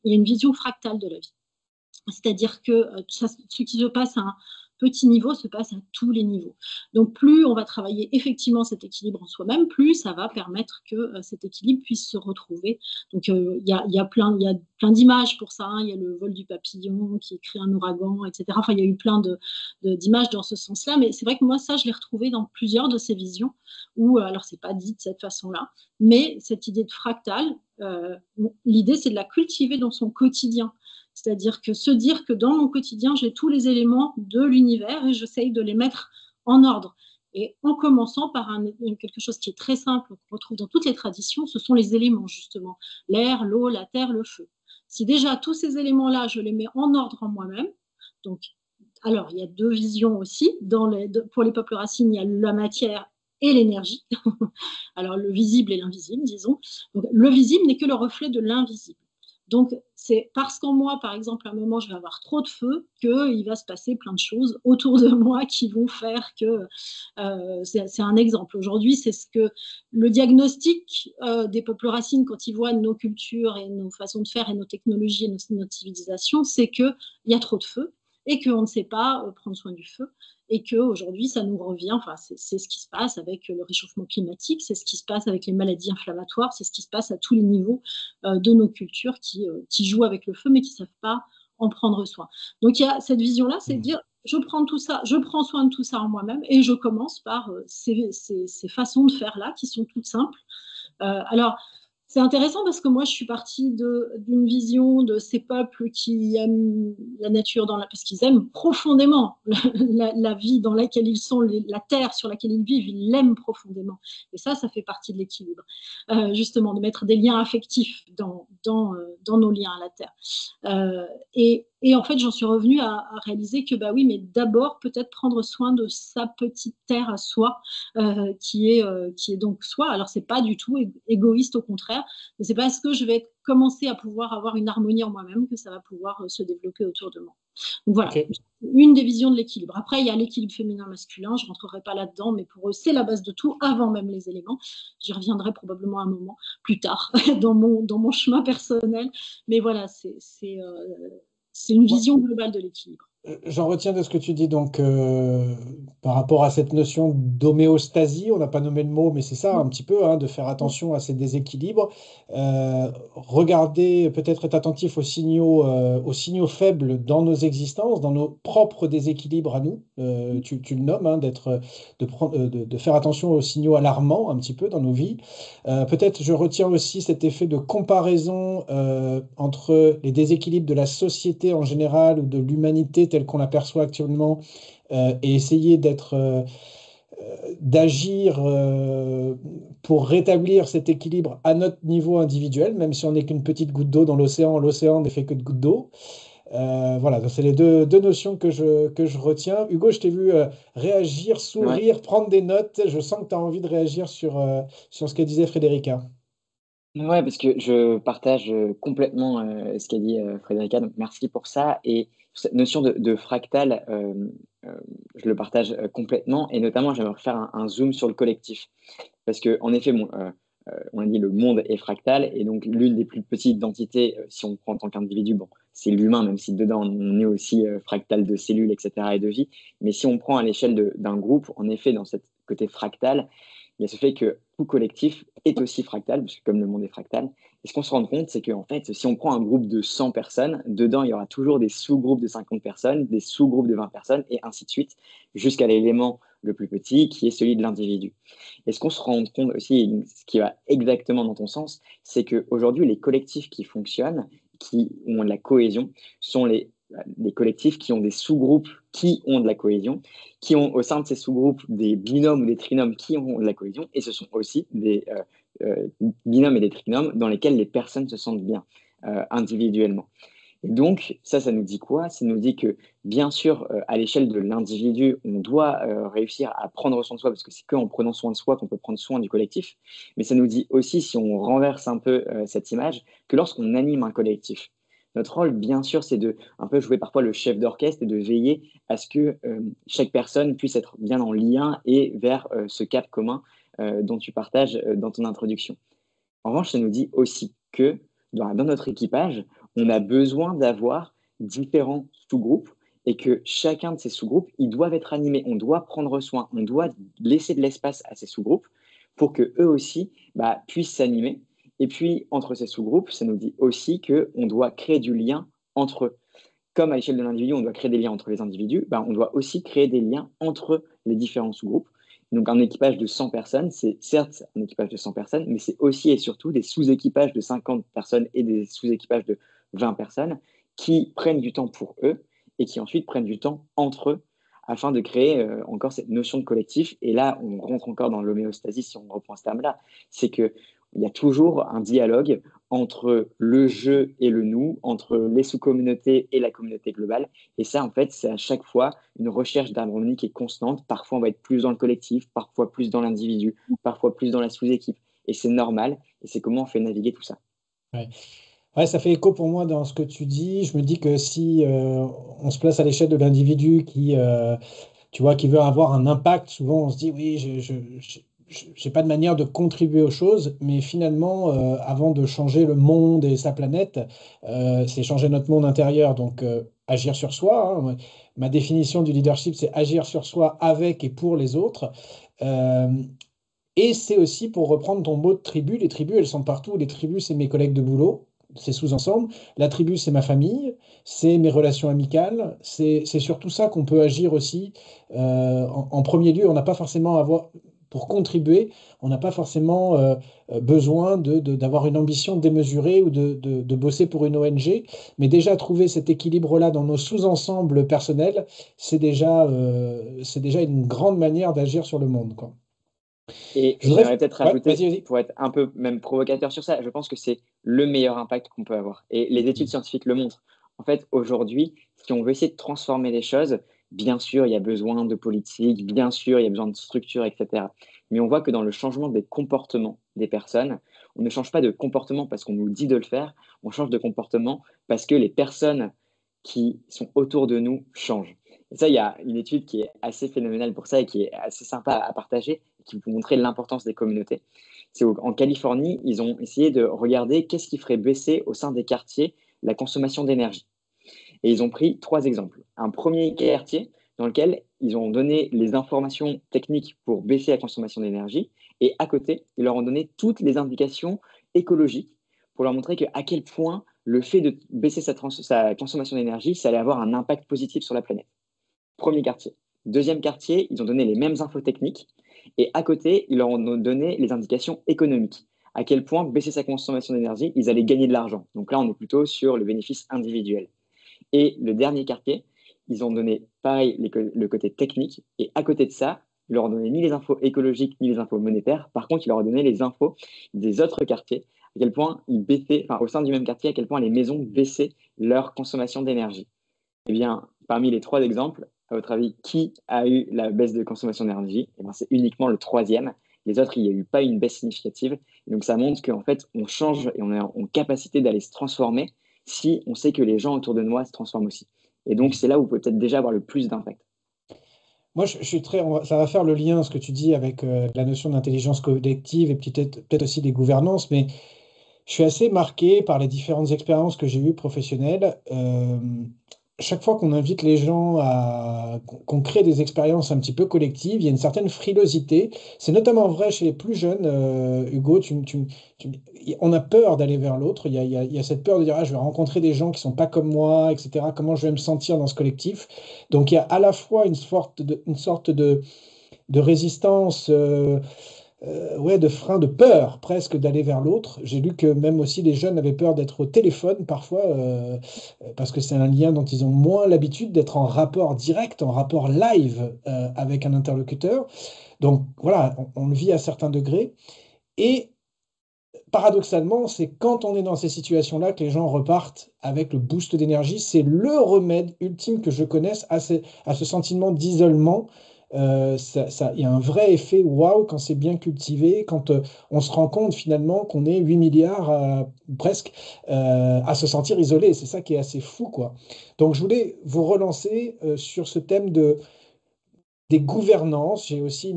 y a une vision fractale de la vie. C'est-à-dire que ce qui se passe à un petit niveau se passe à tous les niveaux. Donc plus on va travailler effectivement cet équilibre en soi-même, plus ça va permettre que cet équilibre puisse se retrouver. Donc il y a plein d'images pour ça, hein. Il y a le vol du papillon qui crée un ouragan, etc. Enfin, il y a eu plein d'images dans ce sens-là, mais c'est vrai que moi, ça, je l'ai retrouvé dans plusieurs de ces visions, où, alors c'est pas dit de cette façon-là, mais cette idée de fractal, l'idée c'est de la cultiver dans son quotidien. C'est-à-dire que se dire que dans mon quotidien, j'ai tous les éléments de l'univers et j'essaye de les mettre en ordre. Et en commençant par quelque chose qui est très simple, qu'on retrouve dans toutes les traditions, ce sont les éléments justement. L'air, l'eau, la terre, le feu. Si déjà tous ces éléments-là, je les mets en ordre en moi-même, donc, alors il y a deux visions aussi. Pour les peuples racines, il y a la matière et l'énergie. Alors le visible et l'invisible, disons. Donc, le visible n'est que le reflet de l'invisible. Donc, c'est parce qu'en moi, par exemple, à un moment, je vais avoir trop de feu, qu'il va se passer plein de choses autour de moi qui vont faire que... c'est un exemple. Aujourd'hui, c'est ce que le diagnostic des peuples racines, quand ils voient nos cultures et nos façons de faire et nos technologies et notre civilisation, c'est qu'il y a trop de feu et qu'on ne sait pas prendre soin du feu. Et qu'aujourd'hui, ça nous revient, enfin, c'est ce qui se passe avec le réchauffement climatique, c'est ce qui se passe avec les maladies inflammatoires, c'est ce qui se passe à tous les niveaux de nos cultures qui jouent avec le feu, mais qui ne savent pas en prendre soin. Donc, il y a cette vision-là, c'est de dire, je prends tout ça, je prends soin de tout ça en moi-même, et je commence par ces façons de faire-là, qui sont toutes simples. Alors, c'est intéressant parce que moi, je suis partie d'une vision de ces peuples qui aiment la nature, parce qu'ils aiment profondément la vie dans laquelle ils sont, la terre sur laquelle ils vivent, ils l'aiment profondément. Et ça fait partie de l'équilibre, justement, de mettre des liens affectifs dans nos liens à la terre. Et en fait, j'en suis revenue à réaliser que, bah oui, mais d'abord, peut-être prendre soin de sa petite terre à soi, qui est donc soi. Alors, c'est pas du tout égoïste, au contraire, mais c'est parce que je vais commencer à pouvoir avoir une harmonie en moi-même que ça va pouvoir se développer autour de moi. Donc voilà, okay. Une des visions de l'équilibre. Après, il y a l'équilibre féminin-masculin, je ne rentrerai pas là-dedans, mais pour eux, c'est la base de tout, avant même les éléments. J'y reviendrai probablement un moment plus tard, dans mon chemin personnel. Mais voilà, c'est une vision globale de l'équilibre. J'en retiens de ce que tu dis donc par rapport à cette notion d'homéostasie, on n'a pas nommé le mot, mais c'est ça un petit peu, hein, de faire attention à ces déséquilibres. Regarder, peut-être être attentif aux signaux faibles dans nos existences, dans nos propres déséquilibres à nous. Tu le nommes, hein, de faire attention aux signaux alarmants un petit peu dans nos vies. Peut-être je retiens aussi cet effet de comparaison entre les déséquilibres de la société en général ou de l'humanité telle qu'on l'aperçoit actuellement et essayer d'agir pour rétablir cet équilibre à notre niveau individuel, même si on n'est qu'une petite goutte d'eau dans l'océan. L'océan n'est fait que de gouttes d'eau. Voilà, c'est les deux notions que je retiens. Hugo, je t'ai vu réagir, sourire, prendre des notes. Je sens que tu as envie de réagir sur ce que disait Frédérica. Ouais, parce que je partage complètement ce qu'a dit Frédérica, donc merci pour ça. Et cette notion de fractal, je le partage complètement, et notamment j'aimerais faire un zoom sur le collectif. Parce qu'en effet, bon, on a dit le monde est fractal, et donc l'une des plus petites entités, si on prend en tant qu'individu, bon, c'est l'humain, même si dedans on est aussi fractal de cellules, etc., et de vie. Mais si on prend à l'échelle d'un groupe, en effet, dans ce côté fractal, il y a ce fait que tout collectif est aussi fractal, parce que comme le monde est fractal. Et ce qu'on se rend compte, c'est qu'en fait, si on prend un groupe de 100 personnes, dedans, il y aura toujours des sous-groupes de 50 personnes, des sous-groupes de 20 personnes, et ainsi de suite, jusqu'à l'élément le plus petit, qui est celui de l'individu. Et ce qu'on se rend compte aussi, ce qui va exactement dans ton sens, c'est qu'aujourd'hui, les collectifs qui fonctionnent, qui ont de la cohésion, sont les collectifs qui ont des sous-groupes qui ont de la cohésion, qui ont au sein de ces sous-groupes des binômes ou des trinômes qui ont de la cohésion, et ce sont aussi des binômes et des trinômes dans lesquels les personnes se sentent bien individuellement. Et donc, ça nous dit quoi? Ça nous dit que, bien sûr, à l'échelle de l'individu, on doit réussir à prendre soin de soi, parce que c'est qu'en prenant soin de soi qu'on peut prendre soin du collectif. Mais ça nous dit aussi, si on renverse un peu cette image, que lorsqu'on anime un collectif, notre rôle, bien sûr, c'est de un peu jouer parfois le chef d'orchestre et de veiller à ce que chaque personne puisse être bien en lien et vers ce cap commun dont tu partages dans ton introduction. En revanche, ça nous dit aussi que dans notre équipage, on a besoin d'avoir différents sous-groupes et que chacun de ces sous-groupes, ils doivent être animés. On doit prendre soin, on doit laisser de l'espace à ces sous-groupes pour que eux aussi puissent s'animer. Et puis, entre ces sous-groupes, ça nous dit aussi qu'on doit créer du lien entre eux. Comme à l'échelle de l'individu, on doit créer des liens entre les individus, on doit aussi créer des liens entre les différents sous-groupes. Donc, un équipage de 100 personnes, c'est certes un équipage de 100 personnes, mais c'est aussi et surtout des sous-équipages de 50 personnes et des sous-équipages de 20 personnes qui prennent du temps pour eux et qui ensuite prennent du temps entre eux afin de créer encore cette notion de collectif. Et là, on rentre encore dans l'homéostasie, si on reprend ce terme-là, c'est qu'il y a toujours un dialogue entre le je et le nous, entre les sous-communautés et la communauté globale. Et ça, en fait, c'est à chaque fois une recherche d'harmonie qui est constante. Parfois, on va être plus dans le collectif, parfois plus dans l'individu, parfois plus dans la sous-équipe. Et c'est normal, et c'est comment on fait naviguer tout ça. Ouais. Ouais, ça fait écho pour moi dans ce que tu dis. Je me dis que si on se place à l'échelle de l'individu qui, tu vois, qui veut avoir un impact, souvent on se dit oui, j'ai pas de manière de contribuer aux choses, mais finalement, avant de changer le monde et sa planète, c'est changer notre monde intérieur. Donc, agir sur soi, hein. Ma définition du leadership, c'est agir sur soi avec et pour les autres. Euh, et c'est aussi, pour reprendre ton mot de tribu, les tribus, elles sont partout. Les tribus, c'est mes collègues de boulot, c'est sous-ensemble. La tribu, c'est ma famille, c'est mes relations amicales. C'est sur tout ça qu'on peut agir aussi. En premier lieu, on n'a pas forcément à avoir, pour contribuer, on n'a pas forcément besoin d'avoir une ambition démesurée ou de bosser pour une ONG. Mais déjà, trouver cet équilibre-là dans nos sous-ensembles personnels, c'est déjà une grande manière d'agir sur le monde, quoi. Et Je voudrais... j'aimerais peut-être Ouais, rajouter, vas-y, vas-y. pour être un peu même provocateur sur ça, je pense que c'est le meilleur impact qu'on peut avoir. Et les études scientifiques le montrent. En fait, aujourd'hui, si on veut essayer de transformer les choses, bien sûr, il y a besoin de politique, bien sûr, il y a besoin de structure, etc. Mais on voit que dans le changement des comportements des personnes, on ne change pas de comportement parce qu'on nous dit de le faire, on change de comportement parce que les personnes qui sont autour de nous changent. Et ça, il y a une étude qui est assez phénoménale pour ça et qui est assez sympa à partager, qui vous montrer l'importance des communautés. C'est en Californie, ils ont essayé de regarder qu'est-ce qui ferait baisser au sein des quartiers la consommation d'énergie. Et ils ont pris 3 exemples. Un premier quartier dans lequel ils ont donné les informations techniques pour baisser la consommation d'énergie, et à côté, ils leur ont donné toutes les indications écologiques pour leur montrer à quel point le fait de baisser sa consommation d'énergie, ça allait avoir un impact positif sur la planète. Premier quartier. Deuxième quartier, ils ont donné les mêmes infos techniques et à côté, ils leur ont donné les indications économiques. À quel point baisser sa consommation d'énergie, ils allaient gagner de l'argent. Donc là, on est plutôt sur le bénéfice individuel. Et le dernier quartier, ils ont donné pareil le côté technique et à côté de ça, ils leur ont donné ni les infos écologiques ni les infos monétaires. Par contre, ils leur ont donné les infos des autres quartiers, à quel point ils baissaient, enfin, au sein du même quartier, à quel point les maisons baissaient leur consommation d'énergie. Eh bien, parmi les 3 exemples, à votre avis, qui a eu la baisse de consommation d'énergie? Eh bien, c'est uniquement le 3e. Les autres, il n'y a eu pas une baisse significative. Et donc, ça montre qu'en fait, on change et on est en capacité d'aller se transformer si on sait que les gens autour de nous se transforment aussi. Et donc, c'est là où on peut peut-être déjà avoir le plus d'impact. Moi, je suis très. Ça va faire le lien, ce que tu dis, avec la notion d'intelligence collective et peut-être aussi des gouvernances, mais je suis assez marqué par les différentes expériences que j'ai eues professionnelles. chaque fois qu'on invite les gens qu'on crée des expériences un petit peu collectives, il y a une certaine frilosité. C'est notamment vrai chez les plus jeunes, Hugo. On a peur d'aller vers l'autre. Il y a cette peur de dire, ah, je vais rencontrer des gens qui sont pas comme moi, etc. Comment je vais me sentir dans ce collectif? Donc il y a à la fois une sorte de résistance. Ouais, de frein, de peur presque d'aller vers l'autre. J'ai lu que même aussi les jeunes avaient peur d'être au téléphone parfois, parce que c'est un lien dont ils ont moins l'habitude d'être en rapport direct, en rapport live avec un interlocuteur. Donc voilà, on le vit à certains degrés. Et paradoxalement, c'est quand on est dans ces situations-là que les gens repartent avec le boost d'énergie. C'est le remède ultime que je connaisse à ce sentiment d'isolement. Il y a un vrai effet waouh quand c'est bien cultivé, quand on se rend compte finalement qu'on est 8 milliards presque à se sentir isolé. C'est ça qui est assez fou, quoi. Donc je voulais vous relancer sur ce thème des gouvernances. J'ai aussi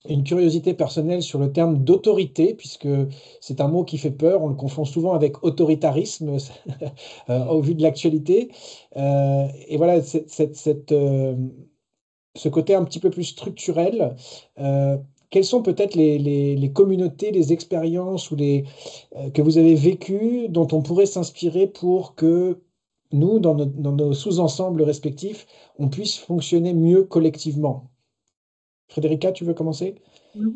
une curiosité personnelle sur le terme d'autorité, puisque c'est un mot qui fait peur, on le confond souvent avec autoritarisme au vu de l'actualité. Et voilà, ce côté un petit peu plus structurel. Quelles sont peut-être les communautés, les expériences que vous avez vécues dont on pourrait s'inspirer pour que nous, dans nos sous-ensembles respectifs, on puisse fonctionner mieux collectivement? Frédérica, tu veux commencer? Mhm.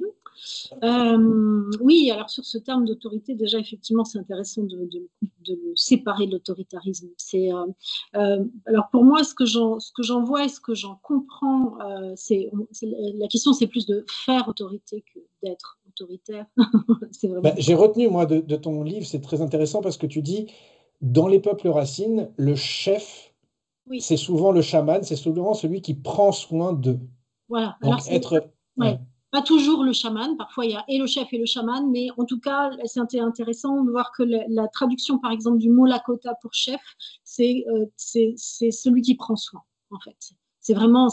Oui, alors sur ce terme d'autorité, déjà, effectivement, c'est intéressant de le séparer de l'autoritarisme. Alors pour moi, ce que j'en vois et ce que j'en comprends, la question, c'est plus de faire autorité que d'être autoritaire. C'est Bah, vraiment. j'ai retenu, moi, de ton livre, c'est très intéressant parce que tu dis, dans les peuples racines, le chef, Oui, c'est souvent le chaman, c'est souvent celui qui prend soin d'eux. voilà. Alors, Donc être... ouais, Ouais. pas toujours le chaman. Parfois, il y a et le chef et le chaman, mais en tout cas, c'est intéressant de voir que la traduction, par exemple, du mot Lakota pour chef, c'est celui qui prend soin, en fait. C'est vraiment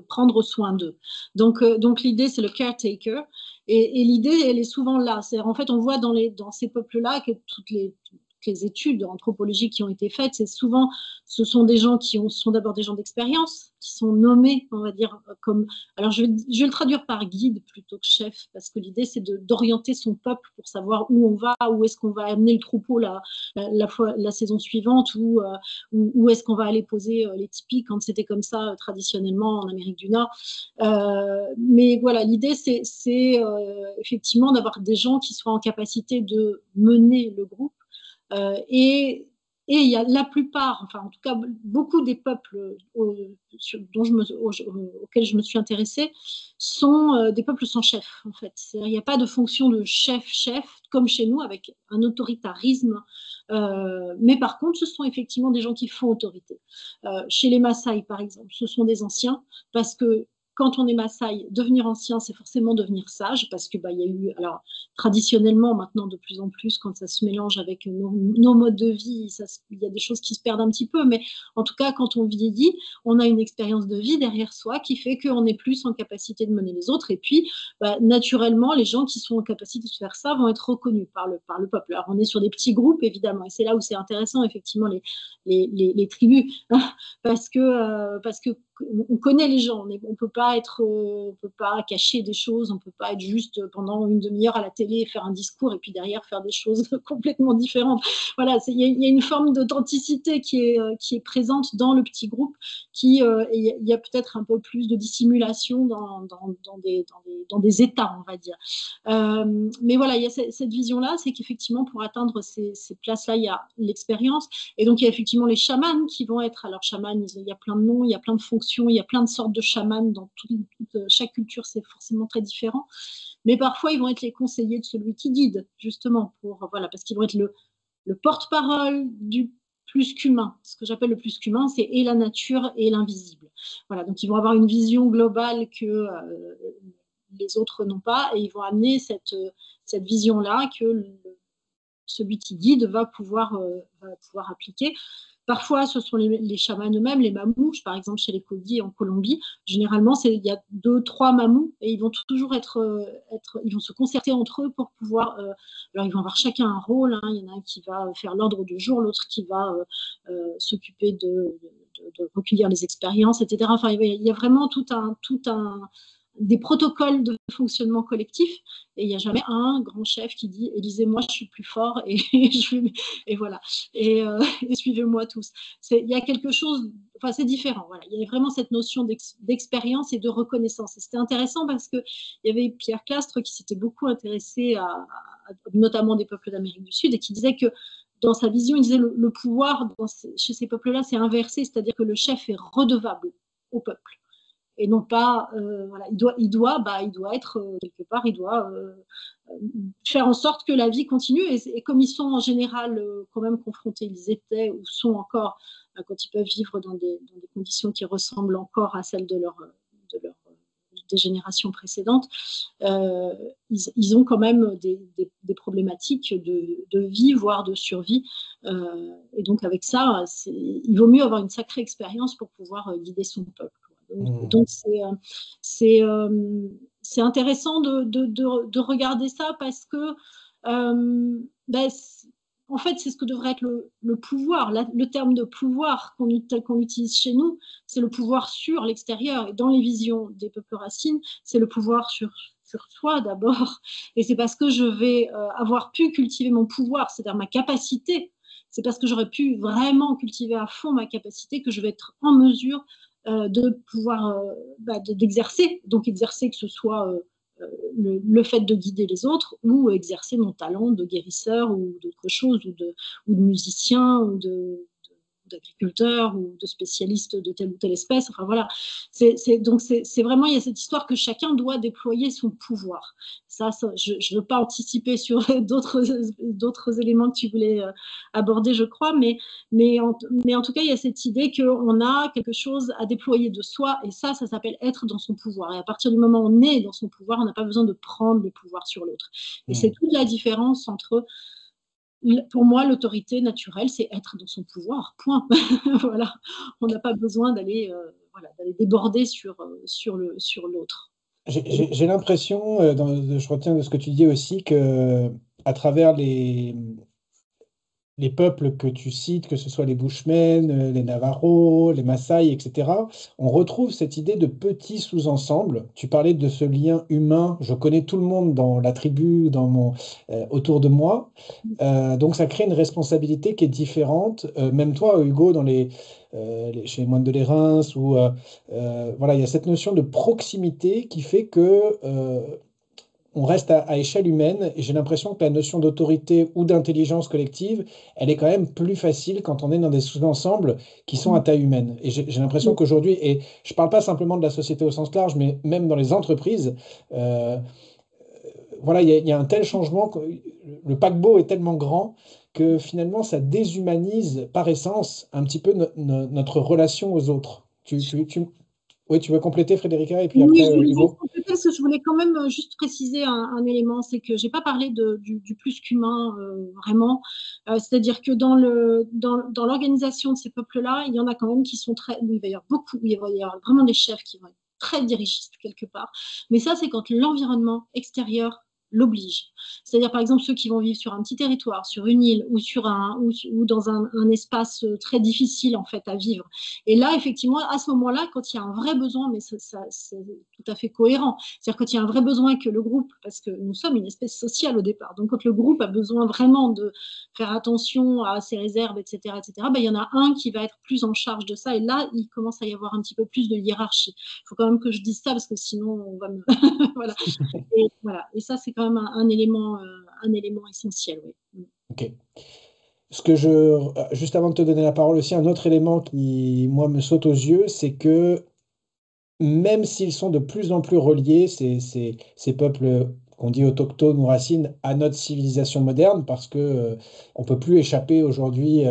prendre soin d'eux. Donc l'idée, c'est le caretaker. Et l'idée, elle est souvent là. C'est en fait, on voit dans ces peuples-là que toutes les études anthropologiques qui ont été faites, c'est souvent, ce sont des gens sont d'abord des gens d'expérience, qui sont nommés, on va dire, comme alors, je vais le traduire par guide plutôt que chef, parce que l'idée, c'est d'orienter son peuple pour savoir où on va, où est-ce qu'on va amener le troupeau la saison suivante, où est-ce qu'on va aller poser les tipis quand c'était comme ça traditionnellement en Amérique du Nord. Mais voilà, l'idée, c'est effectivement d'avoir des gens qui soient en capacité de mener le groupe. Et il y a la plupart, enfin en tout cas beaucoup des peuples auxquels je me suis intéressée sont des peuples sans chef en fait. Il n'y a pas de fonction de chef-chef comme chez nous avec un autoritarisme. Mais par contre, ce sont effectivement des gens qui font autorité. Chez les Maasai, par exemple, ce sont des anciens parce que quand on est Maasai, devenir ancien, c'est forcément devenir sage parce que il y a eu alors traditionnellement, maintenant de plus en plus, quand ça se mélange avec nos modes de vie, il y a des choses qui se perdent un petit peu, mais en tout cas, quand on vieillit, on a une expérience de vie derrière soi qui fait qu'on est plus en capacité de mener les autres. Et puis, naturellement, les gens qui sont en capacité de faire ça vont être reconnus par le peuple. Alors, on est sur des petits groupes, évidemment, et c'est là où c'est intéressant, effectivement, les tribus, parce que on connaît les gens, on peut pas on peut pas cacher des choses, on peut pas être juste pendant une demi-heure à la télé et faire un discours et puis derrière faire des choses complètement différentes. Voilà, il y a une forme d'authenticité qui est présente dans le petit groupe, il y a peut-être un peu plus de dissimulation dans des états, on va dire. Mais voilà, il y a cette vision-là, c'est qu'effectivement, pour atteindre ces places-là, il y a l'expérience. Et donc, il y a effectivement les chamans qui vont être. Alors, chaman, il y a plein de noms, il y a plein de fonctions, il y a plein de sortes de chamans. Chaque culture, c'est forcément très différent. Mais parfois, ils vont être les conseillers de celui qui guide, justement, voilà, parce qu'ils vont être le porte-parole du plus qu'humain. Ce que j'appelle le plus qu'humain, c'est et la nature et l'invisible. Voilà, donc ils vont avoir une vision globale que les autres n'ont pas, et ils vont amener cette vision-là que celui qui guide va pouvoir appliquer. Parfois, ce sont les chamans eux-mêmes, les mamouches, par exemple chez les Kodis en Colombie. Généralement, il y a 2-3 mamous et ils vont toujours ils vont se concerter entre eux pour pouvoir. Alors, ils vont avoir chacun un rôle. Hein. Il y en a un qui va faire l'ordre du jour, l'autre qui va s'occuper de recueillir les expériences, etc. Enfin, il y a vraiment des protocoles de fonctionnement collectif et il n'y a jamais un grand chef qui dit élisez-moi, je suis plus fort et voilà et suivez-moi tous. Il y a quelque chose, enfin c'est différent. Voilà, il y a vraiment cette notion d'expérience et de reconnaissance. Et c'était intéressant parce que il y avait Pierre Clastre qui s'était beaucoup intéressé notamment des peuples d'Amérique du Sud et qui disait que dans sa vision, il disait le pouvoir chez ces peuples-là, c'est inversé, c'est-à-dire que le chef est redevable au peuple. Et non pas, voilà, il doit être quelque part, il doit faire en sorte que la vie continue. Et comme ils sont en général quand même confrontés, ils étaient ou sont encore, quand ils peuvent vivre dans des conditions qui ressemblent encore à celles des générations précédentes, ils ont quand même des problématiques de vie, voire de survie. Et donc avec ça, il vaut mieux avoir une sacrée expérience pour pouvoir guider son peuple. Donc c'est intéressant de regarder ça parce que en fait c'est ce que devrait être le pouvoir. Le terme de pouvoir qu'on utilise chez nous, c'est le pouvoir sur l'extérieur, et dans les visions des peuples racines, c'est le pouvoir sur soi d'abord. Et c'est parce que je vais avoir pu cultiver mon pouvoir, c'est-à-dire ma capacité, c'est parce que j'aurais pu vraiment cultiver à fond ma capacité que je vais être en mesure de pouvoir d'exercer, donc exercer que ce soit le fait de guider les autres ou exercer mon talent de guérisseur ou d'autre chose, ou de musicien ou d'agriculteur ou de spécialiste de telle ou telle espèce. Enfin voilà, donc c'est vraiment, il y a cette histoire que chacun doit déployer son pouvoir. Ça je ne veux pas anticiper sur d'autres éléments que tu voulais aborder, je crois, mais en tout cas, il y a cette idée qu'on a quelque chose à déployer de soi, et ça s'appelle être dans son pouvoir. Et à partir du moment où on est dans son pouvoir, on n'a pas besoin de prendre le pouvoir sur l'autre. Et c'est toute la différence entre... Pour moi, l'autorité naturelle, c'est être dans son pouvoir, point. Voilà. On n'a pas besoin d'aller déborder sur l'autre. J'ai l'impression, je retiens de ce que tu dis aussi, que à travers les peuples que tu cites, que ce soit les Bushmen, les Navajos, les Maasai, etc., on retrouve cette idée de petits sous-ensembles. Tu parlais de ce lien humain. Je connais tout le monde dans la tribu, autour de moi. Donc ça crée une responsabilité qui est différente. Même toi, Hugo, chez les moines de l'Érins, voilà, il y a cette notion de proximité qui fait que on reste à échelle humaine, et j'ai l'impression que la notion d'autorité ou d'intelligence collective, elle est quand même plus facile quand on est dans des sous-ensembles qui sont à taille humaine. Et j'ai l'impression qu'aujourd'hui, et je ne parle pas simplement de la société au sens large, mais même dans les entreprises, voilà, il y a un tel changement, que le paquebot est tellement grand que finalement, ça déshumanise par essence un petit peu notre relation aux autres. Oui, tu veux compléter, Frédérica, et puis Oui, après, je voulais Hugo? juste compléter, parce que je voulais quand même juste préciser un élément, c'est que j'ai pas parlé du plus qu'humain vraiment. C'est-à-dire que dans l'organisation de ces peuples-là, il y en a quand même qui sont très, où il va y avoir beaucoup, où il va y avoir vraiment des chefs qui vont être très dirigistes quelque part. Mais ça, c'est quand l'environnement extérieur l'oblige. C'est-à-dire, par exemple, ceux qui vont vivre sur un petit territoire, sur une île ou ou dans un espace très difficile en fait à vivre. Et là, effectivement, à ce moment-là, quand il y a un vrai besoin, mais c'est tout à fait cohérent, c'est-à-dire quand il y a un vrai besoin que le groupe, parce que nous sommes une espèce sociale au départ, donc quand le groupe a besoin vraiment de faire attention à ses réserves, etc., ben, il y en a un qui va être plus en charge de ça, et là, il commence à y avoir un petit peu plus de hiérarchie. Il faut quand même que je dise ça, parce que sinon, on va me... voilà. Et ça, c'est quand même un élément essentiel. Oui. Ok. Juste avant de te donner la parole aussi, un autre élément qui, moi, me saute aux yeux, c'est que même s'ils sont de plus en plus reliés, ces peuples qu'on dit autochtones ou racines, à notre civilisation moderne, parce que on peut plus échapper aujourd'hui.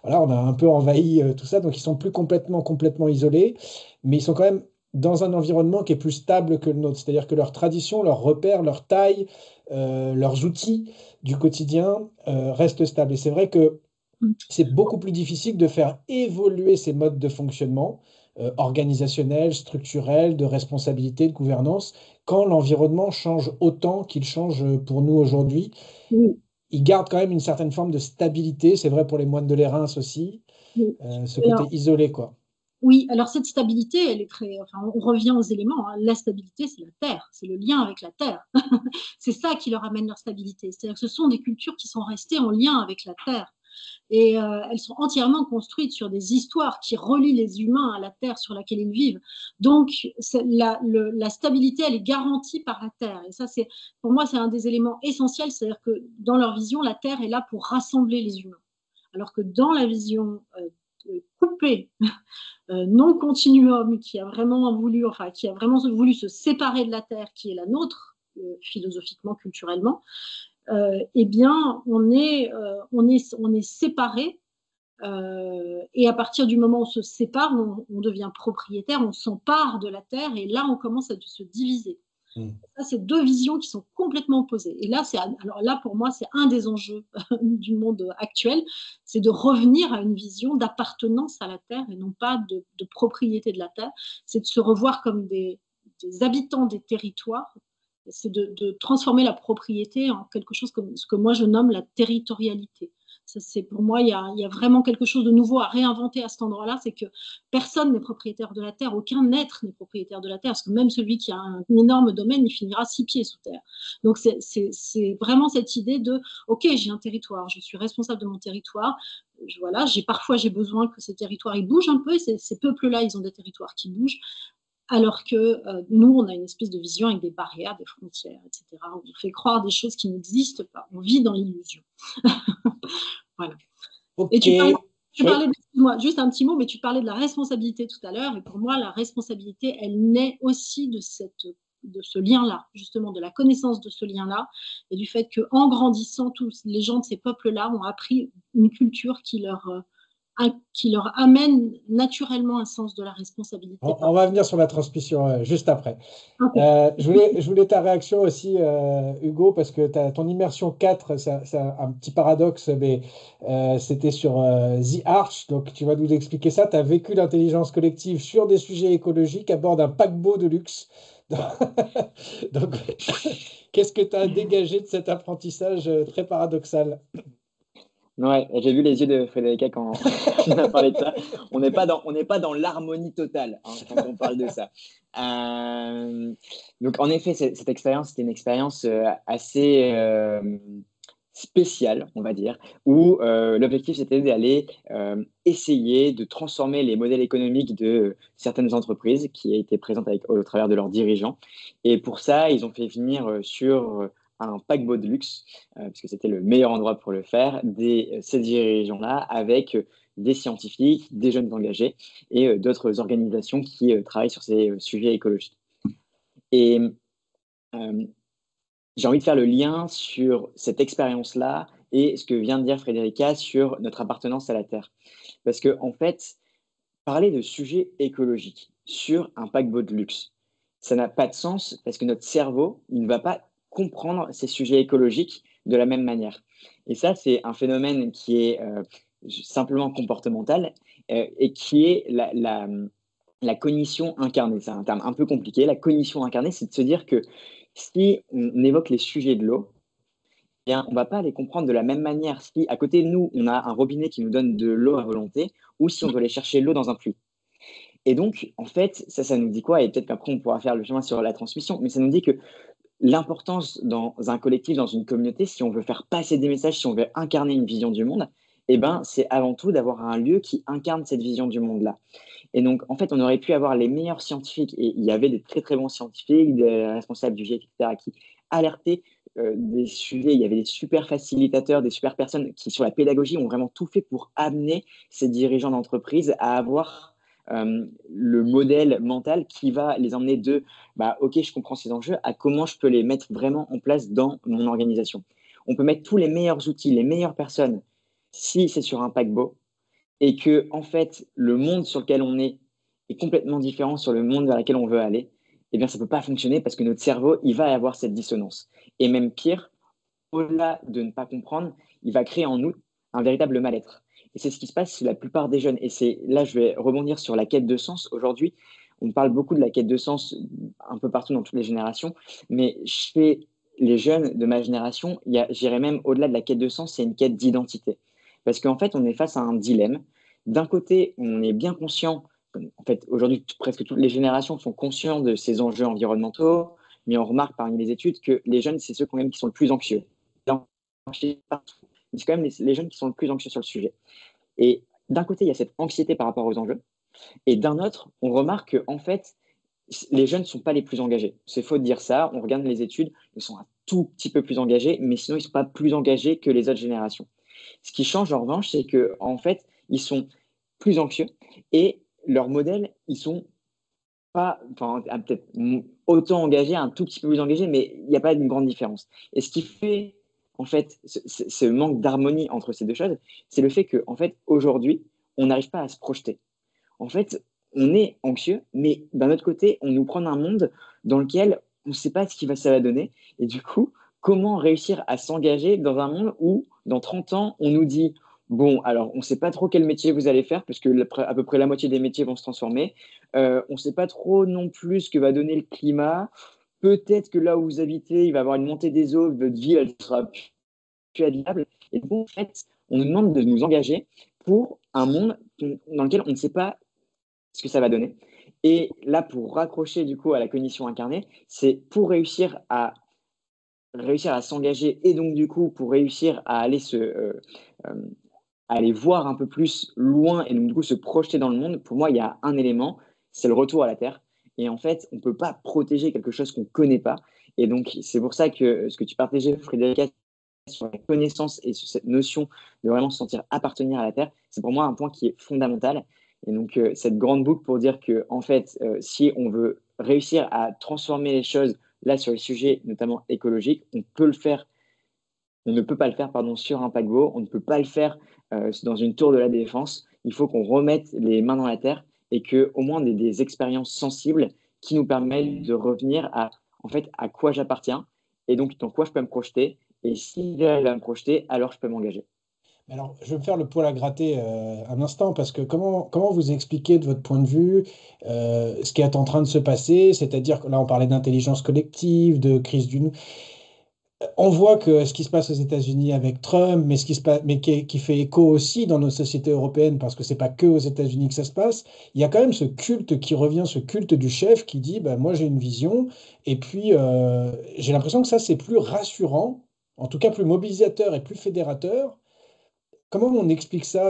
Voilà, on a un peu envahi tout ça, donc ils sont plus complètement isolés, mais ils sont quand même dans un environnement qui est plus stable que le nôtre. C'est-à-dire que leurs traditions, leurs repères, leur taille, leurs outils du quotidien restent stables. Et c'est vrai que c'est beaucoup plus difficile de faire évoluer ces modes de fonctionnement organisationnels, structurels, de responsabilité, de gouvernance, quand l'environnement change autant qu'il change pour nous aujourd'hui. Oui, Il garde quand même une certaine forme de stabilité. C'est vrai pour les moines de l'Érins aussi, oui. ce côté isolé, quoi. Oui, alors cette stabilité, elle est très. Enfin, on revient aux éléments, hein. La stabilité, c'est la terre, c'est le lien avec la terre. C'est ça qui leur amène leur stabilité. C'est-à-dire que ce sont des cultures qui sont restées en lien avec la terre. Et elles sont entièrement construites sur des histoires qui relient les humains à la terre sur laquelle ils vivent. Donc, la stabilité, elle est garantie par la terre. Et ça, pour moi, c'est un des éléments essentiels. C'est-à-dire que dans leur vision, la terre est là pour rassembler les humains. Alors que dans la vision coupée, non continuum, qui a vraiment voulu, enfin, qui a vraiment voulu se séparer de la terre, qui est la nôtre, philosophiquement, culturellement, eh bien, on est séparés. Et à partir du moment où on se sépare, on devient propriétaire, on s'empare de la terre, et là, on commence à se diviser. Mm. Ça, c'est deux visions qui sont complètement opposées. Et là, alors là, pour moi, c'est un des enjeux du monde actuel, c'est de revenir à une vision d'appartenance à la terre et non pas de propriété de la terre. C'est de se revoir comme des habitants des territoires. C'est de transformer la propriété en quelque chose comme ce que moi je nomme la territorialité. Ça, pour moi, il y a vraiment quelque chose de nouveau à réinventer à cet endroit-là, c'est que personne n'est propriétaire de la terre, aucun être n'est propriétaire de la terre, parce que même celui qui a un énorme domaine, il finira 6 pieds sous terre. Donc c'est vraiment cette idée de, ok, j'ai un territoire, je suis responsable de mon territoire, voilà, parfois j'ai besoin que ces territoires ils bougent un peu, et ces peuples-là, ils ont des territoires qui bougent, alors que nous, on a une espèce de vision avec des barrières, des frontières, etc. On fait croire des choses qui n'existent pas, on vit dans l'illusion. Voilà. Et Ok. tu Oui. parlais excuse-moi, juste un petit mot, mais tu parlais de la responsabilité tout à l'heure. Et pour moi, la responsabilité, elle naît aussi de ce lien-là, justement, de la connaissance de ce lien-là, et du fait qu'en grandissant, tous les gens de ces peuples-là ont appris une culture qui leur amène naturellement un sens de la responsabilité. On va venir sur la transmission juste après. Okay. Je voulais ta réaction aussi, Hugo, parce que ton immersion 4, c'est un petit paradoxe, mais c'était sur The Arch, donc tu vas nous expliquer ça. Tu as vécu l'intelligence collective sur des sujets écologiques à bord d'un paquebot de luxe. Donc, qu'est-ce que tu as dégagé de cet apprentissage très paradoxal? Ouais, j'ai vu les yeux de Frédérica quand on a parlé de ça. On n'est pas dans l'harmonie totale, hein, quand on parle de ça. Donc, en effet, cette expérience, c'était une expérience assez spéciale, on va dire, où l'objectif, c'était d'aller essayer de transformer les modèles économiques de certaines entreprises qui étaient présentes au travers de leurs dirigeants. Et pour ça, ils ont fait venir sur un paquebot de luxe parce que c'était le meilleur endroit pour le faire, ces dirigeants-là avec des scientifiques, des jeunes engagés et d'autres organisations qui travaillent sur ces sujets écologiques. Et euh, j'ai envie de faire le lien sur cette expérience-là et ce que vient de dire Frédérica sur notre appartenance à la Terre. Parce que, en fait, parler de sujets écologiques sur un paquebot de luxe, ça n'a pas de sens parce que notre cerveau, il ne va pas comprendre ces sujets écologiques de la même manière. Et ça, c'est un phénomène qui est simplement comportemental et qui est la cognition incarnée. C'est un terme un peu compliqué. La cognition incarnée, c'est de se dire que si on évoque les sujets de l'eau, eh bien, on ne va pas les comprendre de la même manière si à côté de nous, on a un robinet qui nous donne de l'eau à volonté ou si on doit aller chercher l'eau dans un puits. Et donc, en fait, ça nous dit quoi? Et peut-être qu'après, on pourra faire le chemin sur la transmission, mais ça nous dit que l'importance dans un collectif, dans une communauté, si on veut faire passer des messages, si on veut incarner une vision du monde, eh ben, c'est avant tout d'avoir un lieu qui incarne cette vision du monde-là. Et donc, en fait, on aurait pu avoir les meilleurs scientifiques, et il y avait des très très bons scientifiques, des responsables du GIEC, etc., qui alertaient des sujets. Il y avait des super facilitateurs, des super personnes qui, sur la pédagogie, ont vraiment tout fait pour amener ces dirigeants d'entreprise à avoir le modèle mental qui va les emmener de bah, ok, je comprends ces enjeux, à comment je peux les mettre vraiment en place dans mon organisation. On peut mettre tous les meilleurs outils, les meilleures personnes, si c'est sur un paquebot, et que en fait le monde sur lequel on est est complètement différent sur le monde vers lequel on veut aller, eh bien, ça ne peut pas fonctionner parce que notre cerveau, il va avoir cette dissonance. Et même pire, au-delà de ne pas comprendre, il va créer en nous un véritable mal-être. Et c'est ce qui se passe chez la plupart des jeunes. Et c'est là, je vais rebondir sur la quête de sens. Aujourd'hui, on parle beaucoup de la quête de sens un peu partout dans toutes les générations, mais chez les jeunes de ma génération, j'irais même au-delà de la quête de sens, c'est une quête d'identité. Parce qu'en fait, on est face à un dilemme. D'un côté, on est bien conscient, en fait, aujourd'hui, presque toutes les générations sont conscients de ces enjeux environnementaux, mais on remarque parmi les études que les jeunes, c'est ceux quand même qui sont le plus anxieux. C'est quand même les jeunes qui sont le plus anxieux sur le sujet. Et d'un côté, il y a cette anxiété par rapport aux enjeux, et d'un autre, on remarque que en fait, les jeunes ne sont pas les plus engagés. C'est faux de dire ça. On regarde les études, ils sont un tout petit peu plus engagés, mais sinon, ils ne sont pas plus engagés que les autres générations. Ce qui change en revanche, c'est que en fait, ils sont plus anxieux et leurs modèles, ils sont pas, enfin, peut-être autant engagés, un tout petit peu plus engagés, mais il n'y a pas une grande différence. Et ce qui fait, en fait, ce manque d'harmonie entre ces deux choses, c'est le fait que, en fait, aujourd'hui, on n'arrive pas à se projeter. En fait, on est anxieux, mais d'un autre côté, on nous prend un monde dans lequel on ne sait pas ce ça va donner. Et du coup, comment réussir à s'engager dans un monde où, dans 30 ans, on nous dit, bon, alors, on ne sait pas trop quel métier vous allez faire, parce que à peu près la moitié des métiers vont se transformer. On ne sait pas trop non plus ce que va donner le climat. Peut-être que là où vous habitez, il va y avoir une montée des eaux, votre vie, elle sera plus habitable. Et donc, en fait, on nous demande de nous engager pour un monde dans lequel on ne sait pas ce que ça va donner. Et là, pour raccrocher du coup à la cognition incarnée, c'est pour réussir à s'engager et donc du coup pour réussir à aller euh, à aller voir un peu plus loin et donc du coup se projeter dans le monde. Pour moi, il y a un élément, c'est le retour à la Terre. Et en fait, on ne peut pas protéger quelque chose qu'on ne connaît pas. Et donc, c'est pour ça que ce que tu partageais, Frédéric, sur la connaissance et sur cette notion de vraiment se sentir appartenir à la Terre, c'est pour moi un point qui est fondamental. Et donc, cette grande boucle pour dire que, en fait, si on veut réussir à transformer les choses là sur les sujets, notamment écologiques, on peut le faire. On ne peut pas le faire, pardon, sur un paquebot. On ne peut pas le faire dans une tour de la défense. Il faut qu'on remette les mains dans la terre et que, au moins, on ait des expériences sensibles qui nous permettent de revenir à, en fait, à quoi j'appartiens et donc dans quoi je peux me projeter. Et si j'arrive à me projeter, alors je peux m'engager. Alors, je vais me faire le poil à gratter un instant parce que comment vous expliquez de votre point de vue ce qui est en train de se passer, c'est-à-dire que là on parlait d'intelligence collective, de crise du... On voit que ce qui se passe aux États-Unis avec Trump, mais ce qui se passe, mais qui fait écho aussi dans nos sociétés européennes, parce que c'est pas que aux États-Unis que ça se passe. Il y a quand même ce culte qui revient, ce culte du chef qui dit, bah, moi j'ai une vision, et puis j'ai l'impression que ça c'est plus rassurant, en tout cas plus mobilisateur et plus fédérateur. Comment on explique ça,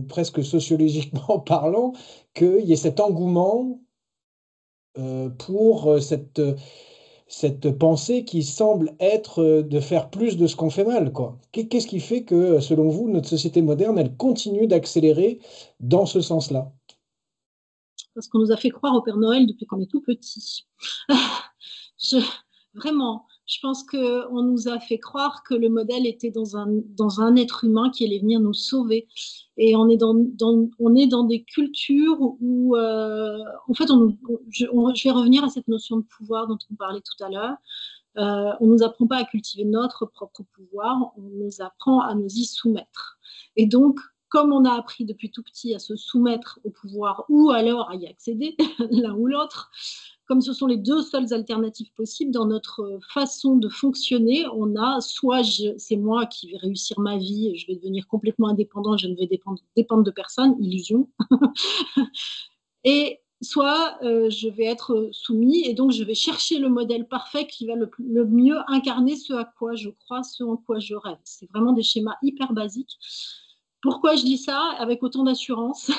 presque sociologiquement parlant, qu'il y ait cet engouement pour cette pensée qui semble être de faire plus de ce qu'on fait mal, quoi. Qu'est-ce qui fait que, selon vous, notre société moderne, elle continue d'accélérer dans ce sens-là? Parce qu'on nous a fait croire au Père Noël depuis qu'on est tout petit. je, Vraiment, je pense qu'on nous a fait croire que le modèle était dans un être humain qui allait venir nous sauver. Et on est on est dans des cultures où, en fait, je vais revenir à cette notion de pouvoir dont on parlait tout à l'heure. On ne nous apprend pas à cultiver notre propre pouvoir, on nous apprend à nous y soumettre. Et donc, comme on a appris depuis tout petit à se soumettre au pouvoir ou alors à y accéder, l'un ou l'autre, comme ce sont les deux seules alternatives possibles dans notre façon de fonctionner, on a soit c'est moi qui vais réussir ma vie et je vais devenir complètement indépendant, je ne vais dépendre de personne, illusion, et soit je vais être soumis et donc je vais chercher le modèle parfait qui va le mieux incarner ce à quoi je crois, ce en quoi je rêve. C'est vraiment des schémas hyper basiques. Pourquoi je dis ça avec autant d'assurance?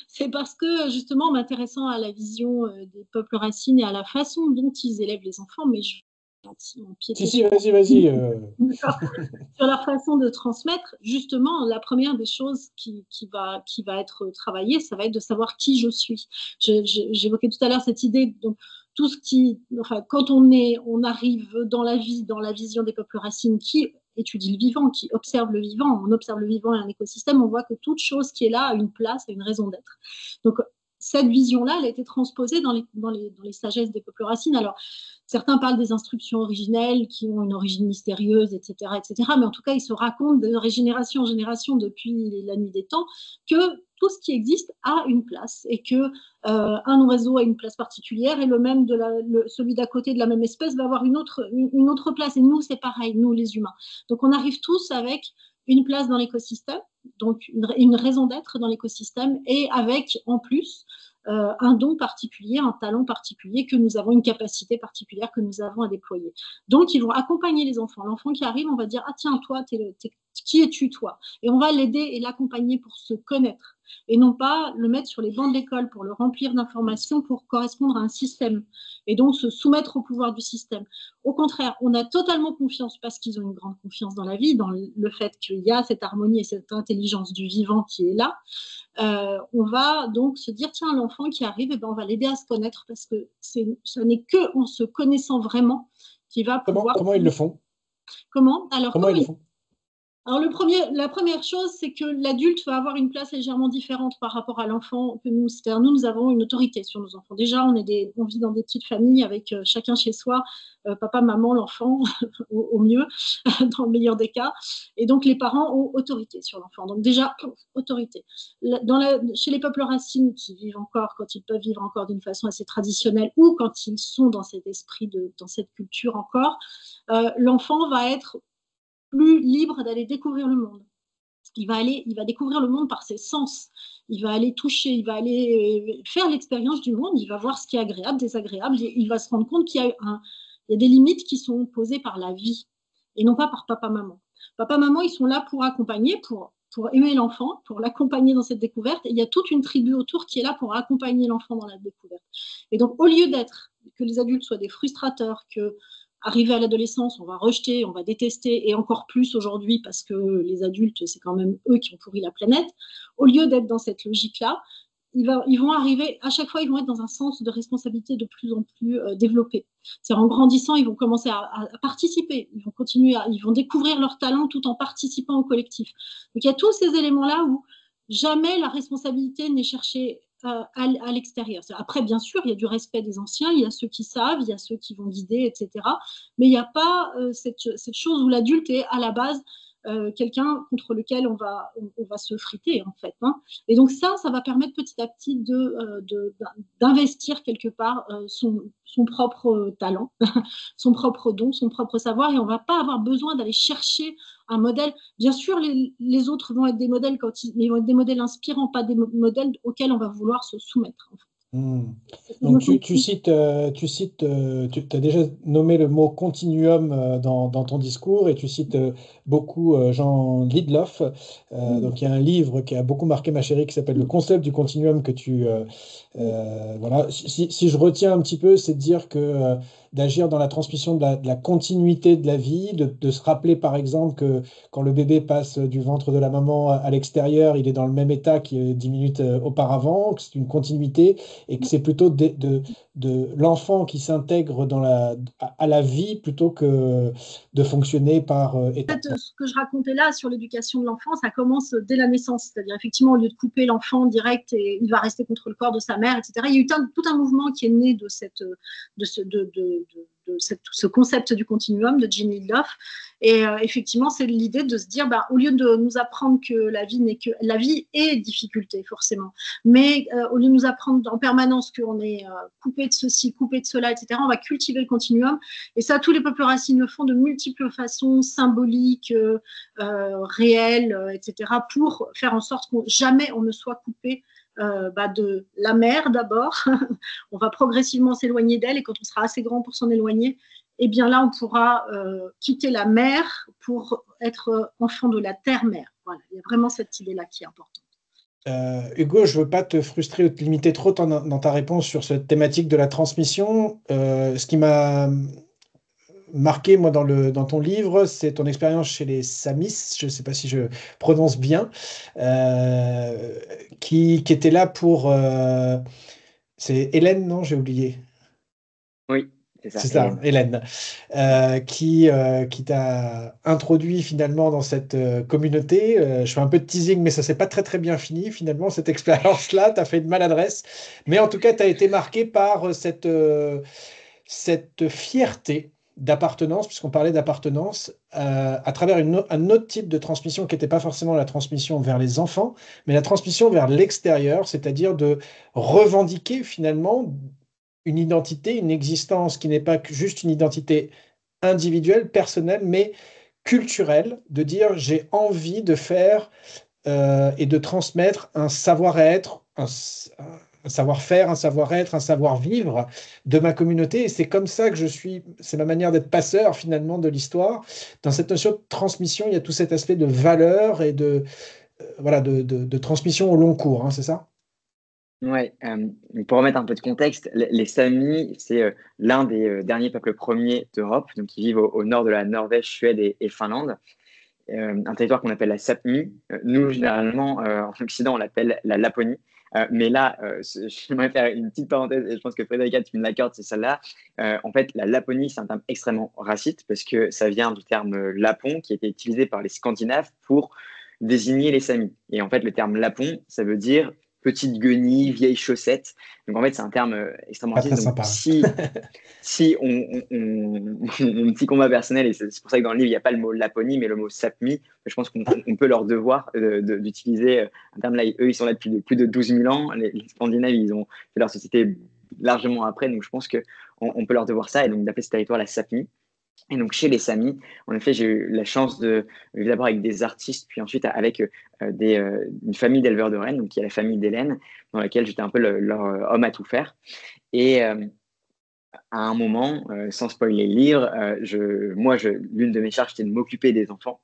C'est parce que justement, en m'intéressant à la vision des peuples racines et à la façon dont ils élèvent les enfants, mais je vais Si, empiéter si, sur vas-y, vas-y. sur leur façon de transmettre, justement, la première des choses qui va être travaillée, ça va être de savoir qui je suis. J'évoquais tout à l'heure cette idée, donc tout ce qui, enfin, quand on arrive dans la vie, dans la vision des peuples racines qui étudie le vivant, qui observe le vivant, on observe le vivant et un écosystème, on voit que toute chose qui est là a une place, a une raison d'être. Donc, cette vision-là, elle a été transposée dans les sagesses des peuples racines. Alors, certains parlent des instructions originelles qui ont une origine mystérieuse, etc., etc. Mais en tout cas, ils se racontent de génération en génération depuis la nuit des temps que tout ce qui existe a une place et que un oiseau a une place particulière et le même celui d'à côté de la même espèce va avoir une autre place. Et nous, c'est pareil, nous les humains. Donc, on arrive tous avec une place dans l'écosystème, donc une raison d'être dans l'écosystème, et avec en plus un don particulier, un talent particulier que nous avons, une capacité particulière que nous avons à déployer. Donc, ils vont accompagner les enfants. L'enfant qui arrive, on va dire, ah tiens, toi, qui es-tu, toi? Et on va l'aider et l'accompagner pour se connaître, et non pas le mettre sur les bancs de l'école pour le remplir d'informations pour correspondre à un système, et donc se soumettre au pouvoir du système. Au contraire, on a totalement confiance, parce qu'ils ont une grande confiance dans la vie, dans le fait qu'il y a cette harmonie et cette intelligence du vivant qui est là. On va donc se dire, tiens, l'enfant qui arrive, on va l'aider à se connaître, parce que ce n'est qu'en se connaissant vraiment qu'il va pouvoir... Comment ils le font? Comment ils le font? Alors, la première chose, c'est que l'adulte va avoir une place légèrement différente par rapport à l'enfant que nous. C'est-à-dire, nous avons une autorité sur nos enfants. Déjà, on vit dans des petites familles avec chacun chez soi, papa, maman, l'enfant, au mieux, dans le meilleur des cas. Et donc, les parents ont autorité sur l'enfant. Donc, déjà, autorité. Chez les peuples racines qui vivent encore, quand ils peuvent vivre encore d'une façon assez traditionnelle, ou quand ils sont dans cet esprit, dans cette culture encore, l'enfant va être plus libre d'aller découvrir le monde. Il va découvrir le monde par ses sens. Il va aller toucher, il va aller faire l'expérience du monde, il va voir ce qui est agréable, désagréable, il va se rendre compte qu'il y a des limites qui sont posées par la vie et non pas par papa-maman. Papa-maman, ils sont là pour accompagner, pour aimer l'enfant, pour l'accompagner dans cette découverte. Et il y a toute une tribu autour qui est là pour accompagner l'enfant dans la découverte. Et donc, au lieu que les adultes soient des frustrateurs, que arrivé à l'adolescence, on va rejeter, on va détester, et encore plus aujourd'hui parce que les adultes, c'est quand même eux qui ont pourri la planète. Au lieu d'être dans cette logique-là, ils vont arriver, à chaque fois, ils vont être dans un sens de responsabilité de plus en plus développé. C'est-à-dire, en grandissant, ils vont commencer à participer, ils vont découvrir leur talent tout en participant au collectif. Donc, il y a tous ces éléments-là où jamais la responsabilité n'est cherchée à l'extérieur. Après, bien sûr, il y a du respect des anciens, il y a ceux qui savent, il y a ceux qui vont guider, etc. Mais il n'y a pas cette chose où l'adulte est à la base quelqu'un contre lequel on va se friter, en fait. Hein. Et donc ça va permettre petit à petit d'investir quelque part son propre talent, son propre don, son propre savoir, et on ne va pas avoir besoin d'aller chercher un modèle. Bien sûr, les autres vont être des modèles, mais ils vont être des modèles inspirants, pas des modèles auxquels on va vouloir se soumettre, en fait. Donc tu as déjà nommé le mot continuum dans ton discours, et tu cites beaucoup Jean Lidloff. Donc il y a un livre qui a beaucoup marqué ma chérie qui s'appelle Le concept du continuum que voilà. Si je retiens un petit peu, c'est de dire que d'agir dans la transmission de la continuité de la vie, de se rappeler par exemple que quand le bébé passe du ventre de la maman à l'extérieur, il est dans le même état que 10 minutes auparavant, que c'est une continuité, et que c'est plutôt de l'enfant qui s'intègre à la vie plutôt que de fonctionner par étapes. En fait, ce que je racontais là sur l'éducation de l'enfant, ça commence dès la naissance. C'est-à-dire, effectivement, au lieu de couper l'enfant direct et il va rester contre le corps de sa mère, etc., il y a eu tout un mouvement qui est né de ce concept du continuum de Jean Lidloff. Et effectivement, c'est l'idée de se dire, au lieu de nous apprendre que la vie est difficulté, forcément, mais au lieu de nous apprendre en permanence qu'on est coupé de ceci, coupé de cela, etc., on va cultiver le continuum. Et ça, tous les peuples racines le font de multiples façons, symboliques, réelles, etc., pour faire en sorte que jamais on ne soit coupé de la mer d'abord. On va progressivement s'éloigner d'elle, et quand on sera assez grand pour s'en éloigner, eh bien là, on pourra quitter la mer pour être enfant de la terre-mère. Voilà, il y a vraiment cette idée-là qui est importante. Hugo, je ne veux pas te frustrer ou te limiter trop dans ta réponse sur cette thématique de la transmission. Ce qui m'a marqué, moi, dans ton livre, c'est ton expérience chez les Samis, je ne sais pas si je prononce bien, qui était là pour... c'est Hélène, non? J'ai oublié. Oui, C'est ça, C'est ça, Hélène. Qui t'a introduit finalement dans cette communauté. Je fais un peu de teasing, mais ça s'est pas très très bien fini finalement, cette expérience-là. Tu as fait une maladresse. Mais en tout cas, tu as été marqué par cette fierté d'appartenance, puisqu'on parlait d'appartenance, à travers un autre type de transmission qui n'était pas forcément la transmission vers les enfants, mais la transmission vers l'extérieur, c'est-à-dire de revendiquer finalement une identité, une existence qui n'est pas juste une identité individuelle, personnelle, mais culturelle, de dire j'ai envie de faire et de transmettre un savoir-être, un savoir-faire, un savoir-être, un savoir-vivre de ma communauté. Et c'est comme ça que c'est ma manière d'être passeur finalement de l'histoire. Dans cette notion de transmission, il y a tout cet aspect de valeur et voilà, de transmission au long cours, hein, c'est ça? Ouais, pour remettre un peu de contexte, les Samis, c'est l'un des derniers peuples premiers d'Europe, donc ils vivent au nord de la Norvège, Suède et Finlande. Un territoire qu'on appelle la Sapmi. Nous, généralement, en Occident, on l'appelle la Laponie. Mais là, j'aimerais faire une petite parenthèse, et je pense que Frédérica, tu me l'accordes, c'est celle-là. En fait, la Laponie, c'est un terme extrêmement raciste parce que ça vient du terme lapon qui a été utilisé par les Scandinaves pour désigner les Samis. Et en fait, le terme lapon, ça veut dire petite guenille, vieille chaussette. Donc en fait, c'est un terme extrêmement Pas très raciste. Donc sympa. si mon petit combat personnel, et c'est pour ça que dans le livre, il n'y a pas le mot Laponie, mais le mot Sapmi, je pense qu'on peut leur devoir d'utiliser un terme là. Eux, ils sont là depuis plus de 12 000 ans. Les Scandinaves, ils ont fait leur société largement après. Donc, je pense qu'on peut leur devoir ça et donc d'appeler ce territoire la Sapmi. Et donc, chez les Samis, en effet, j'ai eu la chance de vivre d'abord avec des artistes, puis ensuite avec une famille d'éleveurs de rennes, donc qui est la famille d'Hélène, dans laquelle j'étais un peu leur homme à tout faire. Et à un moment, sans spoiler le livre, l'une de mes charges, c'était de m'occuper des enfants.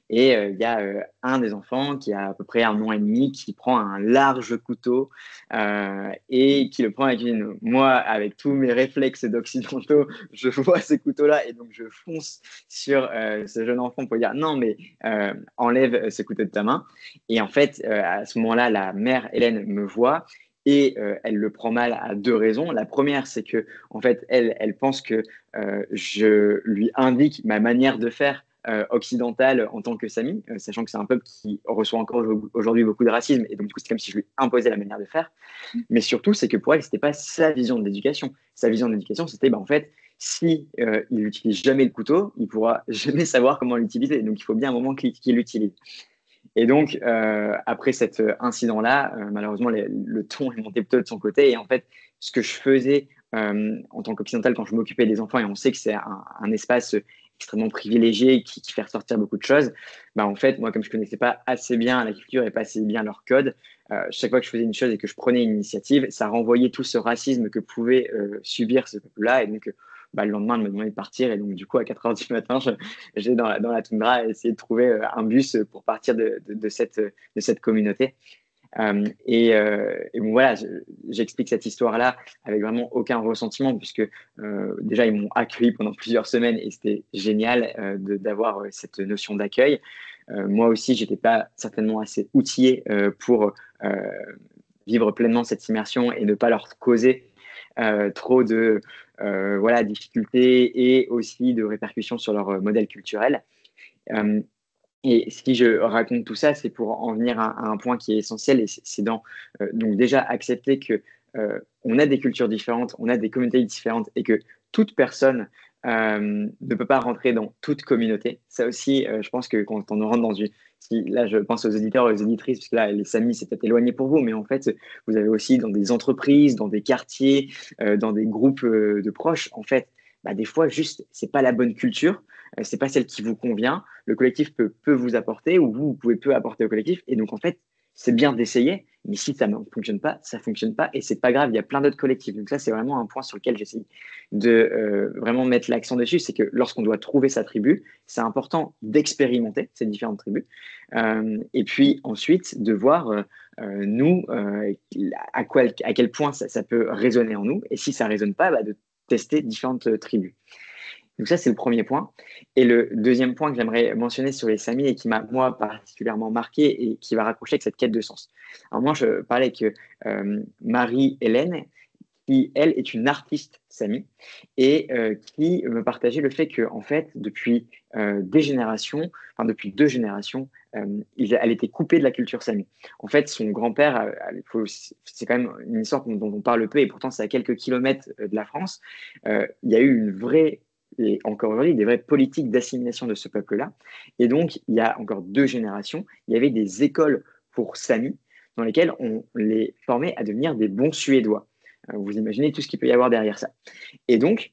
Et il y a un des enfants qui a à peu près 1 an et demi qui prend un large couteau et qui le prend avec une. Moi, avec tous mes réflexes d'occidentaux, je vois ce couteau-là et donc je fonce sur ce jeune enfant pour lui dire non, mais enlève ce couteau de ta main. Et en fait, à ce moment-là, la mère Hélène me voit. Et elle le prend mal à 2 raisons. La première, c'est que en fait, elle pense que je lui indique ma manière de faire occidentale en tant que Sami, sachant que c'est un peuple qui reçoit encore aujourd'hui beaucoup de racisme, et donc du coup c'est comme si je lui imposais la manière de faire. Mais surtout, c'est que pour elle, c'était pas sa vision de l'éducation. Sa vision de l'éducation, c'était en fait, si il n'utilise jamais le couteau, il pourra jamais savoir comment l'utiliser. Donc il faut bien un moment qu'il l'utilise. Et donc, après cet incident-là, malheureusement, le ton est monté plutôt de son côté. Et en fait, ce que je faisais en tant qu'occidental quand je m'occupais des enfants, et on sait que c'est un espace extrêmement privilégié qui fait ressortir beaucoup de choses, bah, en fait, moi, comme je ne connaissais pas assez bien la culture et pas assez bien leur code, chaque fois que je faisais une chose et que je prenais une initiative, ça renvoyait tout ce racisme que pouvait subir ce peuple-là. Et donc, bah, le lendemain, elle me demandait de partir. Et donc, du coup, à 4 heures du matin, j'étais dans la toundra à essayer de trouver un bus pour partir de cette communauté. Et bon, voilà, j'explique cette histoire-là avec vraiment aucun ressentiment, puisque déjà, ils m'ont accueilli pendant plusieurs semaines et c'était génial d'avoir cette notion d'accueil. Moi aussi, j'étais pas certainement assez outillé pour vivre pleinement cette immersion et ne pas leur causer trop de voilà, difficultés et aussi de répercussions sur leur modèle culturel. Euh, et si je raconte tout ça, c'est pour en venir à un point qui est essentiel, et c'est donc déjà accepter que on a des cultures différentes, on a des communautés différentes, et que toute personne ne peut pas rentrer dans toute communauté. Ça aussi, je pense que quand on rentre dans une... Là, je pense aux auditeurs et aux auditrices, parce que là, les SAMI, c'est peut-être éloigné pour vous, mais en fait, vous avez aussi dans des entreprises, dans des quartiers, dans des groupes de proches, en fait, bah, des fois, juste, c'est pas la bonne culture, c'est pas celle qui vous convient. Le collectif peut vous apporter, ou vous pouvez peu apporter au collectif. Et donc, en fait, c'est bien d'essayer, mais si ça ne fonctionne pas, ça ne fonctionne pas, et c'est pas grave, il y a plein d'autres collectifs. Donc ça, c'est vraiment un point sur lequel j'essaie de vraiment mettre l'accent dessus, c'est que lorsqu'on doit trouver sa tribu, c'est important d'expérimenter ces différentes tribus, et puis ensuite de voir nous, à quel point ça peut résonner en nous, et si ça ne résonne pas, bah, de tester différentes tribus. Donc ça, c'est le premier point. Et le deuxième point que j'aimerais mentionner sur les Samis et qui m'a, moi, particulièrement marqué et qui va raccrocher avec cette quête de sens. Alors moi, je parlais avec Marie-Hélène, qui, elle, est une artiste sami et qui me partageait le fait que, en fait, depuis des générations, enfin depuis 2 générations, elle était coupée de la culture sami. En fait, son grand-père, c'est quand même une histoire dont on parle peu et pourtant c'est à quelques kilomètres de la France. Il y a eu une vraie, et encore aujourd'hui, des vraies politiques d'assimilation de ce peuple-là. Et donc, il y a encore 2 générations, il y avait des écoles pour Sami dans lesquelles on les formait à devenir des bons Suédois. Vous imaginez tout ce qu'il peut y avoir derrière ça. Et donc,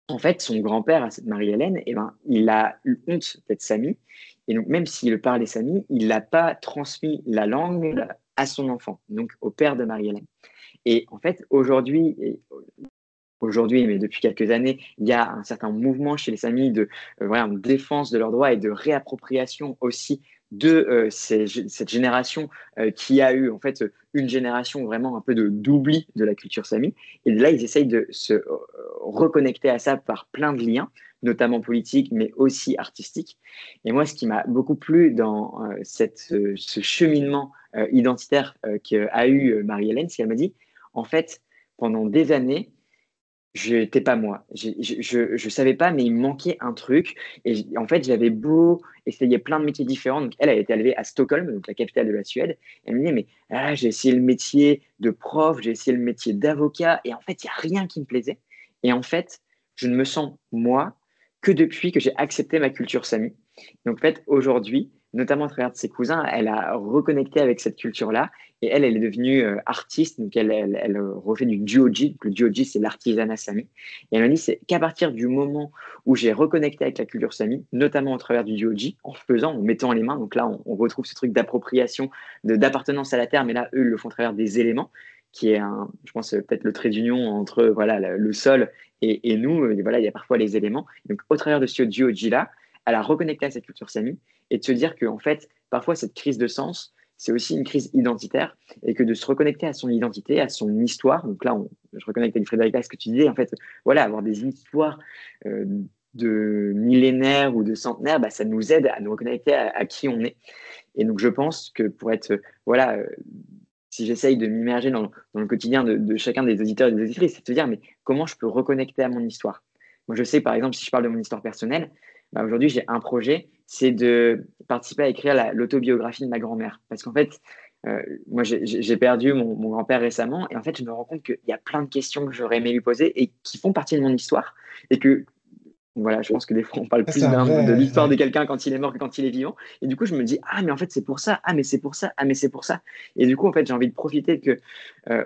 en fait, son grand-père, à cette Marie-Hélène, eh ben, il a eu honte d'être Sami. Et donc, même s'il parlait Sami, il n'a pas transmis la langue à son enfant, donc au père de Marie-Hélène. Et en fait, aujourd'hui, mais depuis quelques années, il y a un certain mouvement chez les Samis de voilà, défense de leurs droits et de réappropriation aussi de cette génération qui a eu en fait une génération vraiment un peu d'oubli de la culture Sami. Et là, ils essayent de se reconnecter à ça par plein de liens, notamment politiques, mais aussi artistiques. Et moi, ce qui m'a beaucoup plu dans ce cheminement identitaire qu'a eu Marie-Hélène, c'est qu'elle m'a dit, en fait, pendant des années, je n'étais pas moi. Je savais pas, mais il me manquait un truc. Et en fait, j'avais beau essayer plein de métiers différents. Donc, elle a été élevée à Stockholm, donc la capitale de la Suède. Elle me disait, mais j'ai essayé le métier de prof, j'ai essayé le métier d'avocat. Et en fait, il n'y a rien qui me plaisait. Et en fait, je ne me sens moi que depuis que j'ai accepté ma culture Sami. Donc, en fait, aujourd'hui, notamment à travers de ses cousins, elle a reconnecté avec cette culture-là. Et elle est devenue artiste, donc elle refait du Jyotji. Donc le Jyotji, c'est l'artisanat sami. Et elle m'a dit, c'est qu'à partir du moment où j'ai reconnecté avec la culture sami, notamment au travers du Jyotji, en mettant les mains, donc là, on retrouve ce truc d'appropriation, d'appartenance à la terre, mais là, eux, ils le font à travers des éléments, qui est, je pense, peut-être le trait d'union entre voilà, le sol et nous. Et voilà, il y a parfois les éléments. Donc, au travers de ce Jyotji-là, elle a reconnecté à cette culture sami et de se dire qu'en fait, parfois, cette crise de sens, c'est aussi une crise identitaire et que de se reconnecter à son identité, à son histoire. Donc là, je reconnecte avec Frédérica à ce que tu disais. En fait, voilà, avoir des histoires de millénaires ou de centenaires, bah, ça nous aide à nous reconnecter à qui on est. Et donc, je pense que pour être, voilà, si j'essaye de m'immerger dans le quotidien de chacun des auditeurs et des auditrices, c'est de se dire, mais comment je peux reconnecter à mon histoire? Moi, je sais, par exemple, si je parle de mon histoire personnelle, bah, aujourd'hui, j'ai un projet, c'est de participer à écrire l'autobiographie de ma grand-mère. Parce qu'en fait, moi, j'ai perdu mon grand-père récemment, et en fait, je me rends compte qu'il y a plein de questions que j'aurais aimé lui poser et qui font partie de mon histoire, et que voilà, je pense que des fois, on parle Ça, c'est plus un de vrai. l'histoire de Ouais. quelqu'un quand il est mort que quand il est vivant. Et du coup, je me dis, ah, mais en fait, c'est pour ça, ah, mais c'est pour ça, ah, mais c'est pour ça. Et du coup, en fait, j'ai envie de profiter que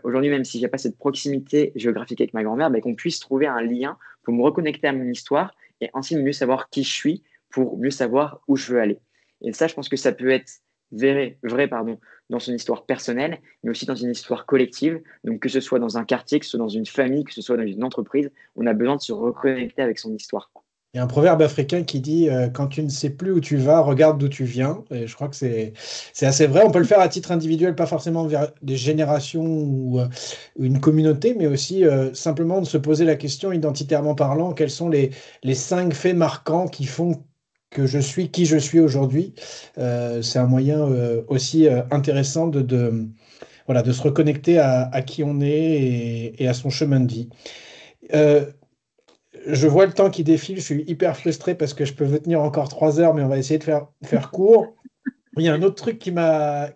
aujourd'hui, même si j'ai pas cette proximité géographique avec ma grand-mère, bah, qu'on puisse trouver un lien pour me reconnecter à mon histoire et ainsi mieux savoir qui je suis pour mieux savoir où je veux aller. Et ça, je pense que ça peut être vrai, pardon, dans son histoire personnelle, mais aussi dans une histoire collective. Donc, que ce soit dans un quartier, que ce soit dans une famille, que ce soit dans une entreprise, on a besoin de se reconnecter avec son histoire. Il y a un proverbe africain qui dit quand tu ne sais plus où tu vas, regarde d'où tu viens. Et je crois que c'est assez vrai. On peut le faire à titre individuel, pas forcément vers des générations ou une communauté, mais aussi simplement de se poser la question, identitairement parlant, quels sont les 5 faits marquants qui font que je suis qui je suis aujourd'hui. C'est un moyen aussi intéressant voilà, de se reconnecter à qui on est et à son chemin de vie. Euh, je vois le temps qui défile, je suis hyper frustré parce que je peux vous tenir encore 3 heures, mais on va essayer de faire court. Il y a un autre truc qui m'a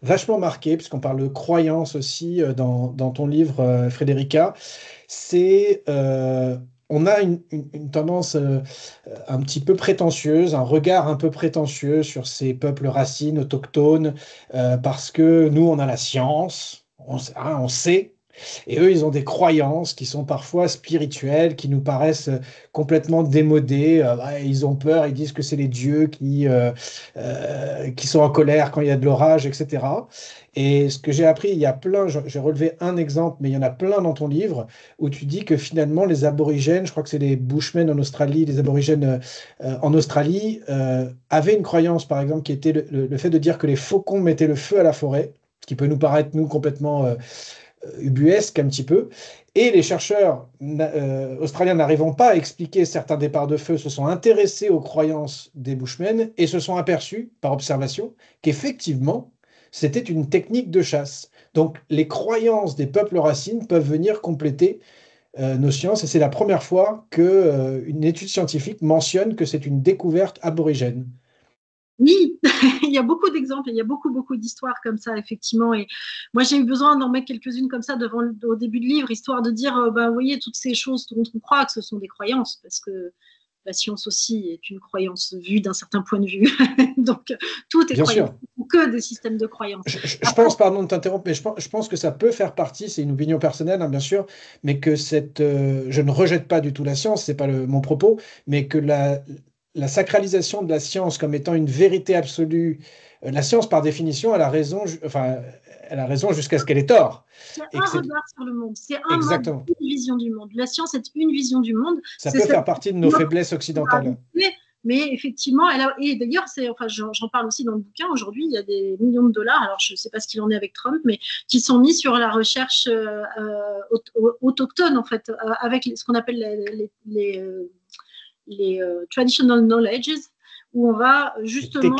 vachement marqué, puisqu'on parle de croyance aussi dans ton livre, Frédérica. C'est on a une tendance un petit peu prétentieuse, un regard un peu prétentieux sur ces peuples racines autochtones, parce que nous, on a la science, on sait. Et eux, ils ont des croyances qui sont parfois spirituelles, qui nous paraissent complètement démodées. Ils ont peur, ils disent que c'est les dieux qui sont en colère quand il y a de l'orage, etc. Et ce que j'ai appris, il y a plein, j'ai relevé un exemple, mais il y en a plein dans ton livre, où tu dis que finalement, les aborigènes, je crois que c'est les Bushmen en Australie, les aborigènes en Australie, avaient une croyance, par exemple, qui était le fait de dire que les faucons mettaient le feu à la forêt, ce qui peut nous paraître, nous, complètement ubuesque un petit peu. Et les chercheurs australiens n'arrivant pas à expliquer certains départs de feu se sont intéressés aux croyances des Bushmen et se sont aperçus, par observation, qu'effectivement, c'était une technique de chasse. Donc, les croyances des peuples racines peuvent venir compléter nos sciences, et c'est la première fois qu'une étude scientifique mentionne que c'est une découverte aborigène. Oui, il y a beaucoup d'exemples, il y a beaucoup d'histoires comme ça, effectivement. Et moi, j'ai eu besoin d'en mettre quelques-unes comme ça au début du livre, histoire de dire, vous voyez, toutes ces choses dont on croit que ce sont des croyances, parce que la science aussi est une croyance vue d'un certain point de vue. Donc, tout est Bien croyance, sûr. ou que des systèmes de croyances. Je pense, pardon de t'interrompre, mais je pense que ça peut faire partie, c'est une opinion personnelle, hein, bien sûr, mais que je ne rejette pas du tout la science, c'est pas mon propos, mais que la sacralisation de la science comme étant une vérité absolue, la science par définition, elle a raison jusqu'à ce qu'elle ait tort. C'est Et que un regard sur le monde, c'est un mode, exactement. une vision du monde. La science est une vision du monde. Ça C'est peut cette faire partie de nos faiblesses occidentales. mais effectivement, et d'ailleurs, j'en parle aussi dans le bouquin. Aujourd'hui, il y a des millions de dollars, alors je ne sais pas ce qu'il en est avec Trump, mais qui sont mis sur la recherche autochtone, en fait, avec ce qu'on appelle les traditional knowledges, où on va justement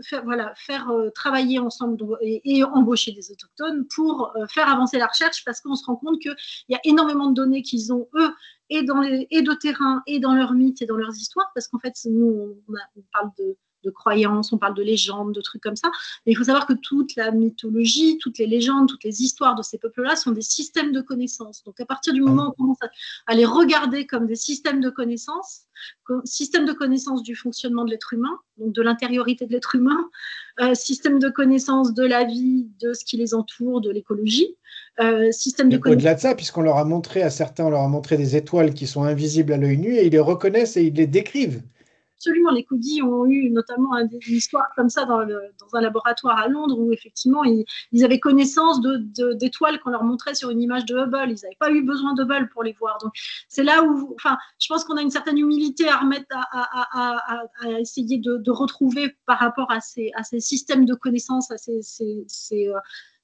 faire travailler ensemble et embaucher des autochtones pour faire avancer la recherche, parce qu'on se rend compte qu'il y a énormément de données qu'ils ont, eux, et de terrain, et dans leurs mythes, et dans leurs histoires, parce qu'en fait, nous, on parle de croyances, on parle de légendes, de trucs comme ça. Mais il faut savoir que toute la mythologie, toutes les légendes, toutes les histoires de ces peuples-là sont des systèmes de connaissances. Donc, à partir du moment où on commence à les regarder comme des systèmes de connaissances du fonctionnement de l'être humain, donc de l'intériorité de l'être humain, système de connaissances de la vie, de ce qui les entoure, de l'écologie, système de connaissances. Au-delà de ça, puisqu'on leur a montré, à certains, on leur a montré des étoiles qui sont invisibles à l'œil nu, et ils les reconnaissent et ils les décrivent. Absolument, les Codis ont eu notamment une histoire comme ça dans un laboratoire à Londres où effectivement ils avaient connaissance d'étoiles qu'on leur montrait sur une image de Hubble. Ils n'avaient pas eu besoin de Hubble pour les voir. Donc c'est là où, je pense qu'on a une certaine humilité à remettre, à essayer de retrouver par rapport à ces systèmes de connaissances, à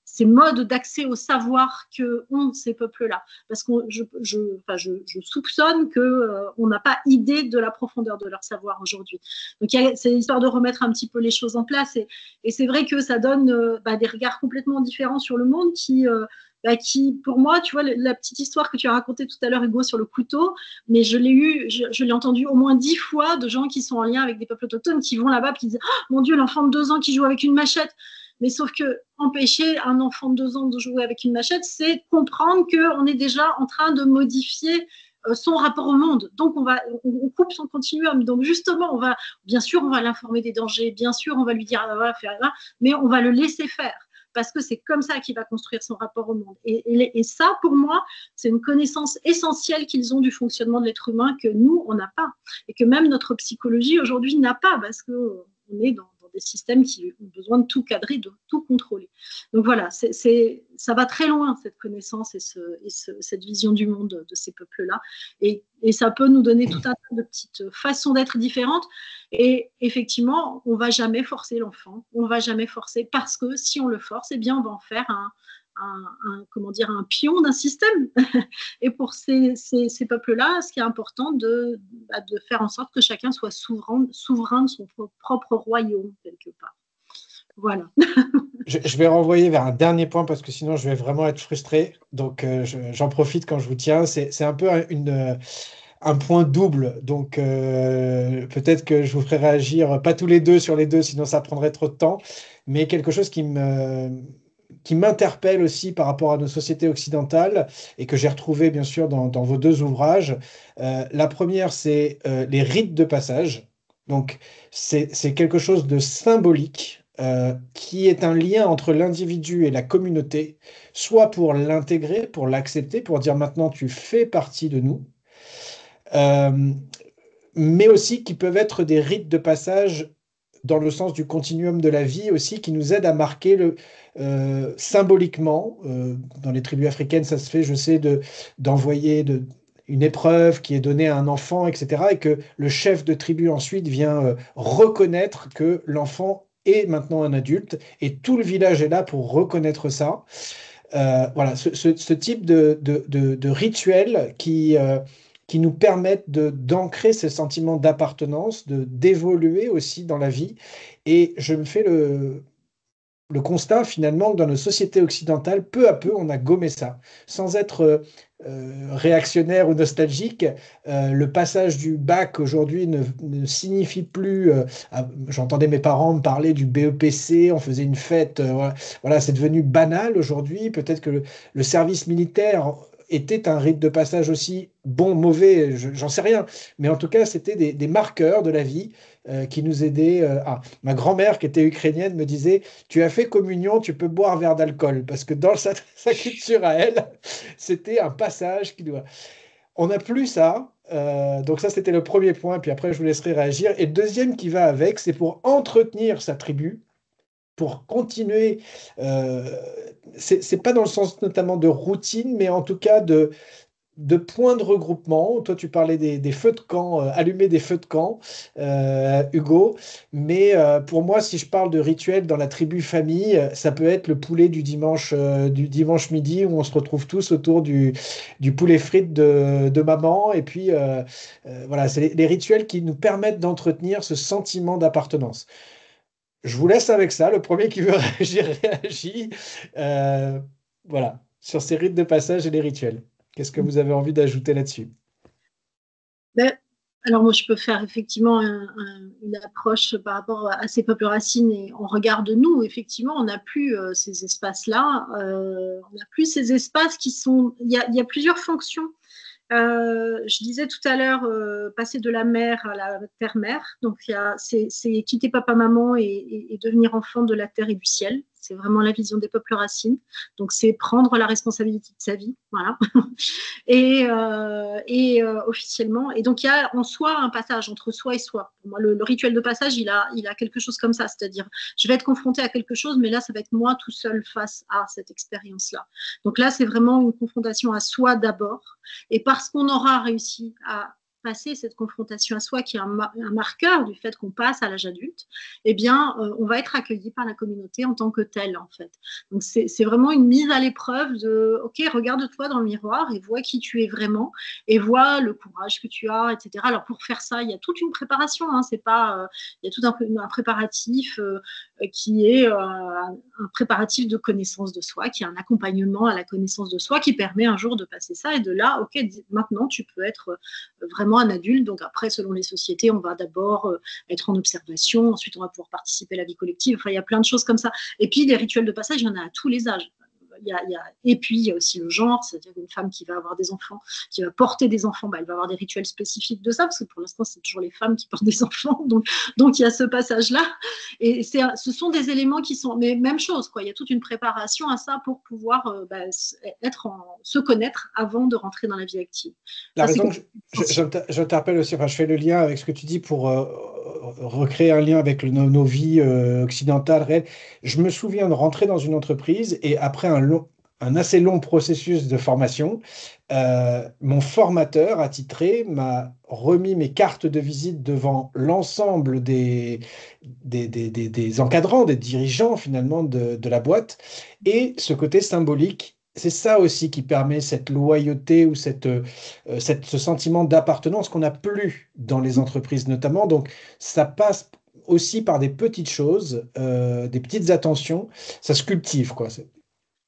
ces modes d'accès au savoir que ont ces peuples-là. Parce que je soupçonne qu'on n'a pas idée de la profondeur de leur savoir aujourd'hui. Donc, c'est histoire de remettre un petit peu les choses en place. Et c'est vrai que ça donne des regards complètement différents sur le monde qui, pour moi, tu vois, la petite histoire que tu as racontée tout à l'heure, Hugo, sur le couteau, mais je l'ai entendu au moins 10 fois de gens qui sont en lien avec des peuples autochtones qui vont là-bas et qui disent oh, mon Dieu, l'enfant de 2 ans qui joue avec une machette. Mais sauf que empêcher un enfant de 2 ans de jouer avec une machette, c'est comprendre qu'on est déjà en train de modifier son rapport au monde. Donc, on coupe son continuum. Donc, justement, bien sûr, on va l'informer des dangers, bien sûr, on va lui dire, voilà, mais on va le laisser faire. Parce que c'est comme ça qu'il va construire son rapport au monde. Et ça, pour moi, c'est une connaissance essentielle qu'ils ont du fonctionnement de l'être humain que nous, on n'a pas. Et que même notre psychologie aujourd'hui n'a pas, parce qu'on est dans des systèmes qui ont besoin de tout cadrer, de tout contrôler. Donc voilà, ça va très loin, cette connaissance et cette vision du monde de ces peuples-là. Et ça peut nous donner tout un tas de petites façons d'être différentes. Et effectivement, on ne va jamais forcer l'enfant, on ne va jamais forcer, parce que si on le force, eh bien, on va en faire un pion d'un système. Et pour ces peuples-là, ce qui est important, de faire en sorte que chacun soit souverain de son propre royaume, quelque part. Voilà. Je vais renvoyer vers un dernier point parce que sinon je vais vraiment être frustré. Donc j'en profite quand je vous tiens. C'est un peu un point double. Donc peut-être que je vous ferai réagir, pas tous les deux sur les deux, sinon ça prendrait trop de temps. Mais quelque chose qui m'interpelle aussi par rapport à nos sociétés occidentales et que j'ai retrouvé bien sûr dans vos 2 ouvrages. La première, c'est les rites de passage. Donc, c'est quelque chose de symbolique qui est un lien entre l'individu et la communauté, soit pour l'intégrer, pour l'accepter, pour dire maintenant tu fais partie de nous, euh, mais aussi qui peuvent être des rites de passage dans le sens du continuum de la vie aussi, qui nous aident à marquer symboliquement. Dans les tribus africaines, ça se fait, je sais, d'envoyer une épreuve qui est donnée à un enfant, etc., et que le chef de tribu ensuite vient reconnaître que l'enfant est maintenant un adulte, et tout le village est là pour reconnaître ça. Voilà, ce type de rituel qui nous permettent d'ancrer ce sentiment d'appartenance, d'évoluer aussi dans la vie. Et je me fais le constat finalement que dans nos sociétés occidentales, peu à peu, on a gommé ça. Sans être réactionnaire ou nostalgique, le passage du bac aujourd'hui ne signifie plus. J'entendais mes parents me parler du BEPC, on faisait une fête. Voilà, c'est devenu banal aujourd'hui. Peut-être que le service militaire était un rite de passage aussi bon, mauvais, j'en sais rien. Mais en tout cas, c'était des marqueurs de la vie qui nous aidaient. Ma grand-mère, qui était ukrainienne, me disait, tu as fait communion, tu peux boire un verre d'alcool. Parce que dans sa culture à elle, c'était un passage qui doit. On n'a plus ça. Donc ça, c'était le premier point. Puis après, je vous laisserai réagir. Et le deuxième qui va avec, c'est pour entretenir sa tribu, pour continuer. C'est pas dans le sens notamment de routine, mais en tout cas de points de regroupement. Toi, tu parlais des feux de camp, allumer des feux de camp, Hugo. Mais pour moi, si je parle de rituel dans la tribu famille, ça peut être le poulet du dimanche midi où on se retrouve tous autour du poulet frites de maman. Et puis, voilà, c'est les rituels qui nous permettent d'entretenir ce sentiment d'appartenance. Je vous laisse avec ça. Le premier qui veut réagir, réagit. Euh, voilà, sur ces rites de passage et les rituels. Qu'est-ce que vous avez envie d'ajouter là-dessus? Ben, alors moi, je peux faire effectivement une approche par rapport à ces peuples racines et on regarde nous, effectivement, on n'a plus ces espaces-là, on n'a plus ces espaces qui sont... Il y a plusieurs fonctions. Je disais tout à l'heure, passer de la mère à la terre-mère, donc c'est quitter papa-maman et devenir enfant de la terre et du ciel. C'est vraiment la vision des peuples racines. Donc, c'est prendre la responsabilité de sa vie, voilà. Officiellement. Et donc, il y a en soi un passage entre soi et soi. Pour moi, le rituel de passage, il a quelque chose comme ça. C'est-à-dire, je vais être confrontée à quelque chose, mais là, ça va être moi tout seul face à cette expérience-là. Donc là, c'est vraiment une confrontation à soi d'abord. Et parce qu'on aura réussi à passer cette confrontation à soi, qui est un marqueur du fait qu'on passe à l'âge adulte, eh bien, on va être accueilli par la communauté en tant que tel, en fait. Donc, c'est vraiment une mise à l'épreuve de, OK, regarde-toi dans le miroir et vois qui tu es vraiment et vois le courage que tu as, etc. Alors, pour faire ça, il y a toute une préparation, hein, c'est pas, il y a tout un préparatif qui est un préparatif de connaissance de soi, qui est un accompagnement à la connaissance de soi, qui permet un jour de passer ça et de là, OK, maintenant, tu peux être vraiment un adulte. Donc après, selon les sociétés, on va d'abord être en observation, ensuite on va pouvoir participer à la vie collective. Enfin, il y a plein de choses comme ça. Et puis, les rituels de passage, il y en a à tous les âges. Et puis, il y a aussi le genre, c'est-à-dire une femme qui va avoir des enfants, qui va porter des enfants, elle va avoir des rituels spécifiques de ça, parce que pour l'instant, c'est toujours les femmes qui portent des enfants. Donc il y a ce passage-là. Et ce sont des éléments qui sont... Mais même chose, quoi. Il y a toute une préparation à ça pour pouvoir se connaître avant de rentrer dans la vie active. La raison que je t'appelle aussi, enfin, je fais le lien avec ce que tu dis pour recréer un lien avec nos vies occidentales réelles. Je me souviens de rentrer dans une entreprise et après un assez long processus de formation, mon formateur attitré m'a remis mes cartes de visite devant l'ensemble des encadrants, des dirigeants finalement de la boîte et ce côté symbolique. C'est ça aussi qui permet cette loyauté ou ce sentiment d'appartenance qu'on n'a plus dans les entreprises notamment. Donc, ça passe aussi par des petites choses, des petites attentions. Ça se cultive, quoi.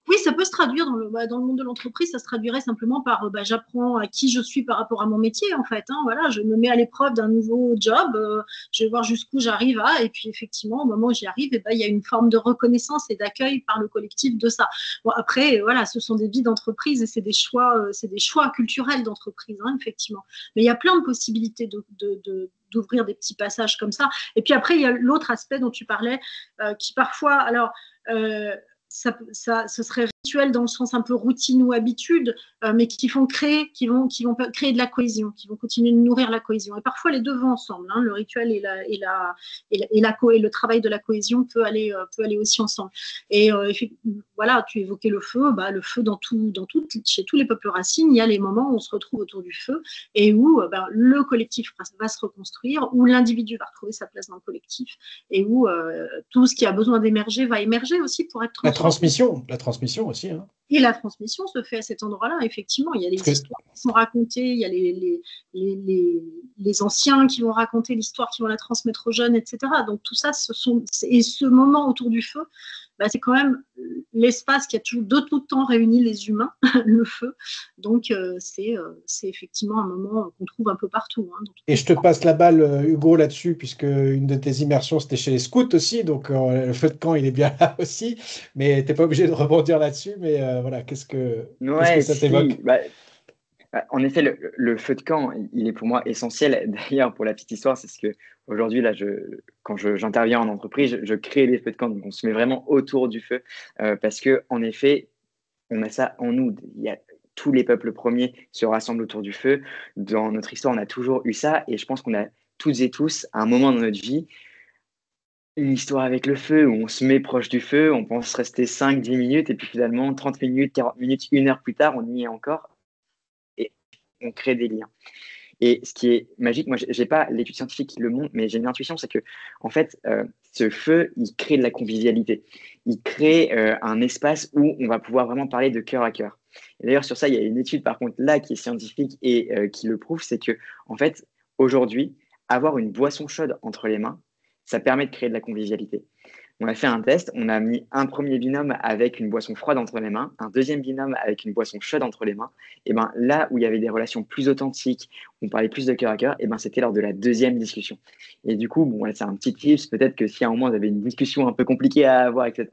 Oui, ça peut se traduire dans le monde de l'entreprise, ça se traduirait simplement par j'apprends à qui je suis par rapport à mon métier, en fait. Hein, voilà, je me mets à l'épreuve d'un nouveau job, je vais voir jusqu'où j'arrive à, et puis effectivement, au moment où j'y arrive, il y a une forme de reconnaissance et d'accueil par le collectif de ça. Bon, après, voilà, ce sont des vies d'entreprise et c'est des choix culturels d'entreprise, hein, effectivement. Mais il y a plein de possibilités d'ouvrir des petits passages comme ça. Et puis après, il y a l'autre aspect dont tu parlais, qui parfois, alors, ce serait rituel dans le sens un peu routine ou habitude, mais qui vont créer de la cohésion, qui vont continuer de nourrir la cohésion. Et parfois les deux vont ensemble. Hein, le rituel et le travail de la cohésion peut aller aussi ensemble. Et voilà, tu évoquais le feu. Le feu chez tous les peuples racines, il y a les moments où on se retrouve autour du feu et où le collectif va se reconstruire, où l'individu va retrouver sa place dans le collectif et où tout ce qui a besoin d'émerger va émerger aussi pour être transformé. La transmission aussi. Hein. Et la transmission se fait à cet endroit-là, effectivement. Il y a les histoires qui sont racontées, il y a les anciens qui vont raconter l'histoire, qui vont la transmettre aux jeunes, etc. Donc tout ça, et ce moment autour du feu, c'est quand même l'espace qui a toujours de tout temps réuni les humains, le feu. Donc, c'est effectivement un moment qu'on trouve un peu partout. Hein, et je te passe la balle, Hugo, là-dessus, puisque une de tes immersions, c'était chez les scouts aussi, donc le feu de camp, il est bien là aussi, mais tu n'es pas obligé de rebondir là-dessus, mais voilà, qu'est-ce que Ouais, ça si. t'évoque? En effet, le feu de camp, il est pour moi essentiel. D'ailleurs, pour la petite histoire, c'est ce que aujourd'hui, là, quand j'interviens en entreprise, je crée des feux de camp. Donc, on se met vraiment autour du feu parce que, en effet, on a ça en nous. Tous les peuples premiers se rassemblent autour du feu. Dans notre histoire, on a toujours eu ça, et je pense qu'on a toutes et tous, à un moment dans notre vie, une histoire avec le feu où on se met proche du feu, on pense rester 5, 10 minutes, et puis finalement, 30 minutes, 40 minutes, 1 heure plus tard, on y est encore, et on crée des liens. Et ce qui est magique, moi, j'ai pas l'étude scientifique qui le montre, mais j'ai une intuition, c'est que, en fait, ce feu, il crée de la convivialité. Il crée un espace où on va pouvoir vraiment parler de cœur à cœur. Et d'ailleurs, sur ça, il y a une étude, par contre, là, qui est scientifique et qui le prouve, c'est que, en fait, aujourd'hui, avoir une boisson chaude entre les mains, ça permet de créer de la convivialité. On a fait un test, on a mis un premier binôme avec une boisson froide entre les mains, un deuxième binôme avec une boisson chaude entre les mains. Et ben là où il y avait des relations plus authentiques, on parlait plus de cœur à cœur, et ben c'était lors de la deuxième discussion. Et du coup, bon, c'est un petit tips, peut-être que si à un moment vous avez une discussion un peu compliquée à avoir, etc.,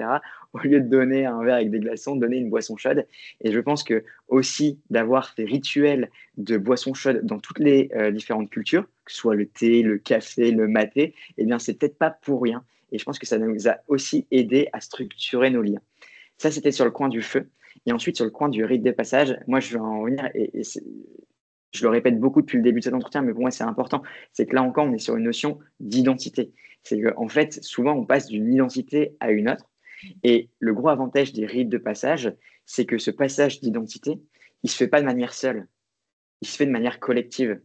au lieu de donner un verre avec des glaçons, donnez une boisson chaude. Et je pense que aussi d'avoir ces rituels de boisson chaude dans toutes les différentes cultures, que ce soit le thé, le café, le maté, eh bien c'est peut-être pas pour rien. Et je pense que ça nous a aussi aidé à structurer nos liens. Ça, c'était sur le coin du feu. Et ensuite, sur le coin du rite de passage, moi, je vais en revenir, et je le répète beaucoup depuis le début de cet entretien, mais pour moi, c'est important. C'est que là encore, on est sur une notion d'identité. C'est qu'en fait, souvent, on passe d'une identité à une autre. Et le gros avantage des rites de passage, c'est que ce passage d'identité, il ne se fait pas de manière seule. Il se fait de manière collective.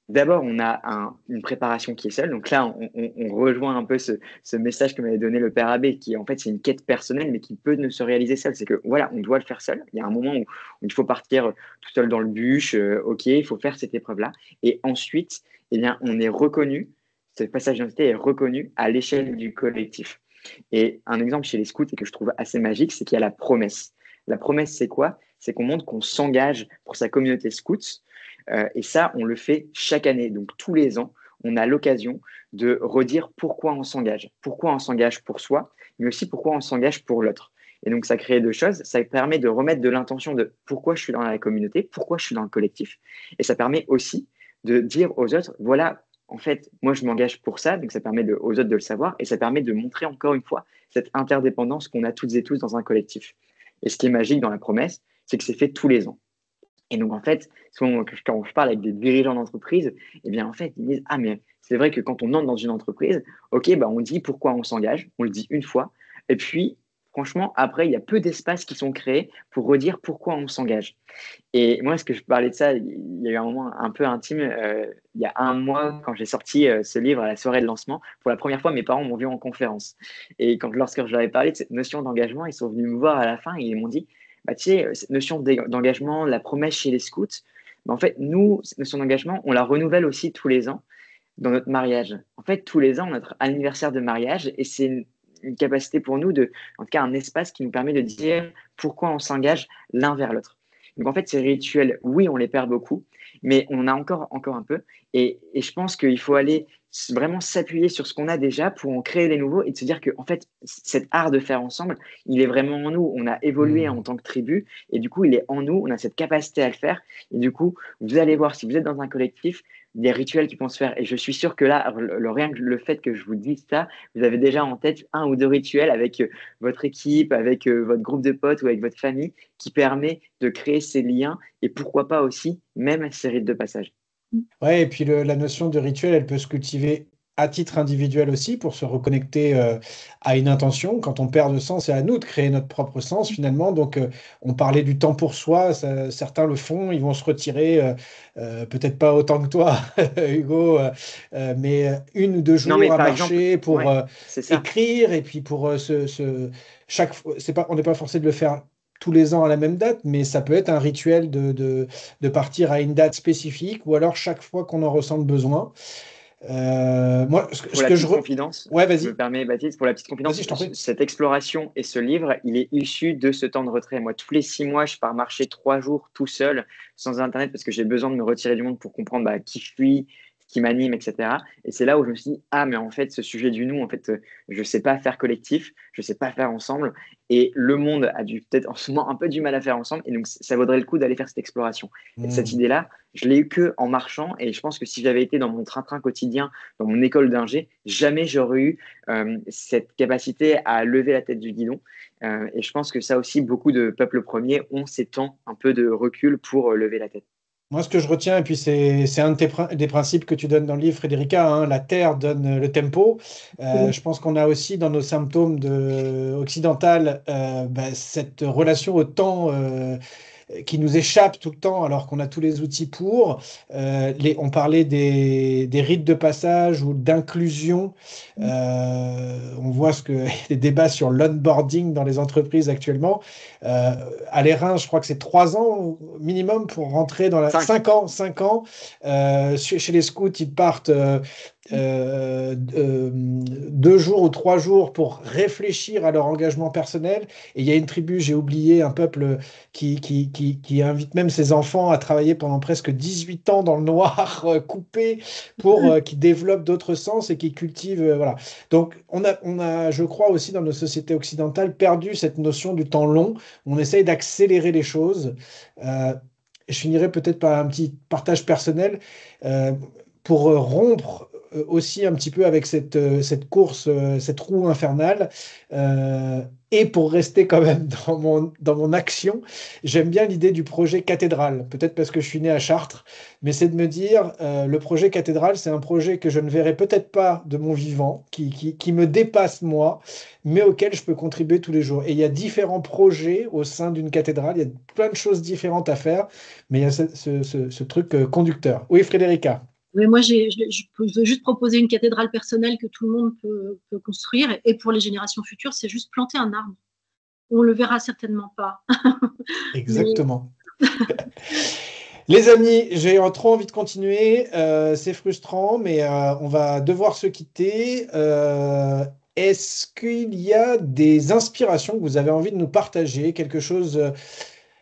D'abord, on a une préparation qui est seule. Donc là, on rejoint un peu ce message que m'avait donné le père Abbé, qui en fait, c'est une quête personnelle, mais qui peut ne se réaliser seule. C'est que voilà, on doit le faire seul. Il y a un moment où il faut partir tout seul dans le bûche. OK, il faut faire cette épreuve-là. Et ensuite, eh bien, on est reconnu, ce passage d'identité est reconnu à l'échelle du collectif. Et un exemple chez les scouts, et que je trouve assez magique, c'est qu'il y a la promesse. La promesse, c'est quoi? C'est qu'on montre qu'on s'engage pour sa communauté scout. Et ça, on le fait chaque année. Donc, tous les ans, on a l'occasion de redire pourquoi on s'engage. Pourquoi on s'engage pour soi, mais aussi pourquoi on s'engage pour l'autre. Et donc, ça crée deux choses. Ça permet de remettre de l'intention de pourquoi je suis dans la communauté, pourquoi je suis dans le collectif. Et ça permet aussi de dire aux autres, voilà, en fait, moi, je m'engage pour ça. Donc, ça permet aux autres de le savoir. Et ça permet de montrer encore une fois cette interdépendance qu'on a toutes et tous dans un collectif. Et ce qui est magique dans la promesse, c'est que c'est fait tous les ans. Et donc, en fait, souvent, quand je parle avec des dirigeants d'entreprise, eh bien, en fait, ils disent, ah, mais c'est vrai que quand on entre dans une entreprise, OK, bah, on dit pourquoi on s'engage, on le dit une fois, et puis, franchement, après, il y a peu d'espaces qui sont créés pour redire pourquoi on s'engage. Et moi, ce que je parlais de ça, il y a eu un moment un peu intime, il y a un mois, quand j'ai sorti ce livre à la soirée de lancement. Pour la première fois, mes parents m'ont vu en conférence. Et lorsque je leur ai parlé de cette notion d'engagement, ils sont venus me voir à la fin et ils m'ont dit, bah, tu sais, cette notion d'engagement, la promesse chez les scouts, bah, en fait, nous, cette notion d'engagement, on la renouvelle aussi tous les ans dans notre mariage. En fait, tous les ans, notre anniversaire de mariage, et c'est une capacité pour nous, en tout cas un espace qui nous permet de dire pourquoi on s'engage l'un vers l'autre. Donc en fait, ces rituels, oui, on les perd beaucoup, mais on en a encore un peu. Et je pense qu'il faut aller vraiment s'appuyer sur ce qu'on a déjà pour en créer des nouveaux et de se dire que en fait, cet art de faire ensemble, il est vraiment en nous. On a évolué en tant que tribu et du coup, il est en nous. On a cette capacité à le faire. Et du coup, vous allez voir, si vous êtes dans un collectif, des rituels qui vont se faire. Et je suis sûr que là, rien que le fait que je vous dise ça, vous avez déjà en tête 1 ou 2 rituels avec votre équipe, avec votre groupe de potes ou avec votre famille qui permet de créer ces liens et pourquoi pas aussi même ces rites de passage. Ouais, et puis la notion de rituel, elle peut se cultiver à titre individuel aussi pour se reconnecter à une intention. Quand on perd de sens, c'est à nous de créer notre propre sens finalement. Donc, on parlait du temps pour soi, certains le font, ils vont se retirer, peut-être pas autant que toi, Hugo, mais 1 ou 2 jours Non, mais à par exemple, marcher pour ouais, c'est ça. écrire et puis pour chaque fois, on n'est pas forcé de le faire tous les ans à la même date, mais ça peut être un rituel de partir à une date spécifique ou alors chaque fois qu'on en ressent le besoin. Moi, Pour la petite confidence, Ouais, je vas-y. me permets, Baptiste, pour la petite confidence, Vas-y, je t'en prie. cette exploration et ce livre, il est issu de ce temps de retrait. Moi, tous les 6 mois, je pars marcher 3 jours tout seul, sans Internet, parce que j'ai besoin de me retirer du monde pour comprendre qui je suis, ce qui m'anime, etc. Et c'est là où je me suis dit, ah, mais en fait, ce sujet du nous, en fait, je ne sais pas faire collectif, je ne sais pas faire ensemble. Et le monde a peut-être en ce moment un peu du mal à faire ensemble. Et donc, ça vaudrait le coup d'aller faire cette exploration. Et cette idée-là, je l'ai eu que en marchant. Et je pense que si j'avais été dans mon train-train quotidien, dans mon école d'ingé, jamais j'aurais eu cette capacité à lever la tête du guidon. Et je pense que ça aussi, beaucoup de peuples premiers ont ces temps un peu de recul pour lever la tête. Moi, ce que je retiens, et puis c'est un de des principes que tu donnes dans le livre, Frédérica, hein, la terre donne le tempo. Je pense qu'on a aussi dans nos symptômes occidentales cette relation au temps qui nous échappe tout le temps alors qu'on a tous les outils pour. On parlait des rites de passage ou d'inclusion. On voit les débats sur l'onboarding dans les entreprises actuellement. À l'Airain, je crois que c'est 3 ans minimum pour rentrer dans 5 ans. 5 ans. Chez les scouts, ils partent 2 jours ou 3 jours pour réfléchir à leur engagement personnel. Et il y a une tribu, j'ai oublié, un peuple qui invite même ses enfants à travailler pendant presque 18 ans dans le noir, coupé, pour qu'ils développent d'autres sens et qui cultivent. Voilà. Donc, on a, je crois aussi, dans nos sociétés occidentales, perdu cette notion du temps long. On essaye d'accélérer les choses. Je finirai peut-être par un petit partage personnel pour rompre aussi un petit peu avec cette course, cette roue infernale. Et pour rester quand même dans mon action, j'aime bien l'idée du projet cathédrale. Peut-être parce que je suis né à Chartres, mais c'est de me dire, le projet cathédrale, c'est un projet que je ne verrai peut-être pas de mon vivant, qui me dépasse moi, mais auquel je peux contribuer tous les jours. Et il y a différents projets au sein d'une cathédrale, il y a plein de choses différentes à faire, mais il y a ce truc conducteur. Oui, Frédérica. Mais moi, je veux juste proposer une cathédrale personnelle que tout le monde peut construire. Et pour les générations futures, c'est juste planter un arbre. On le verra certainement pas. Exactement. Les amis, j'ai trop envie de continuer. C'est frustrant, mais on va devoir se quitter. Est-ce qu'il y a des inspirations que vous avez envie de nous partager, quelque chose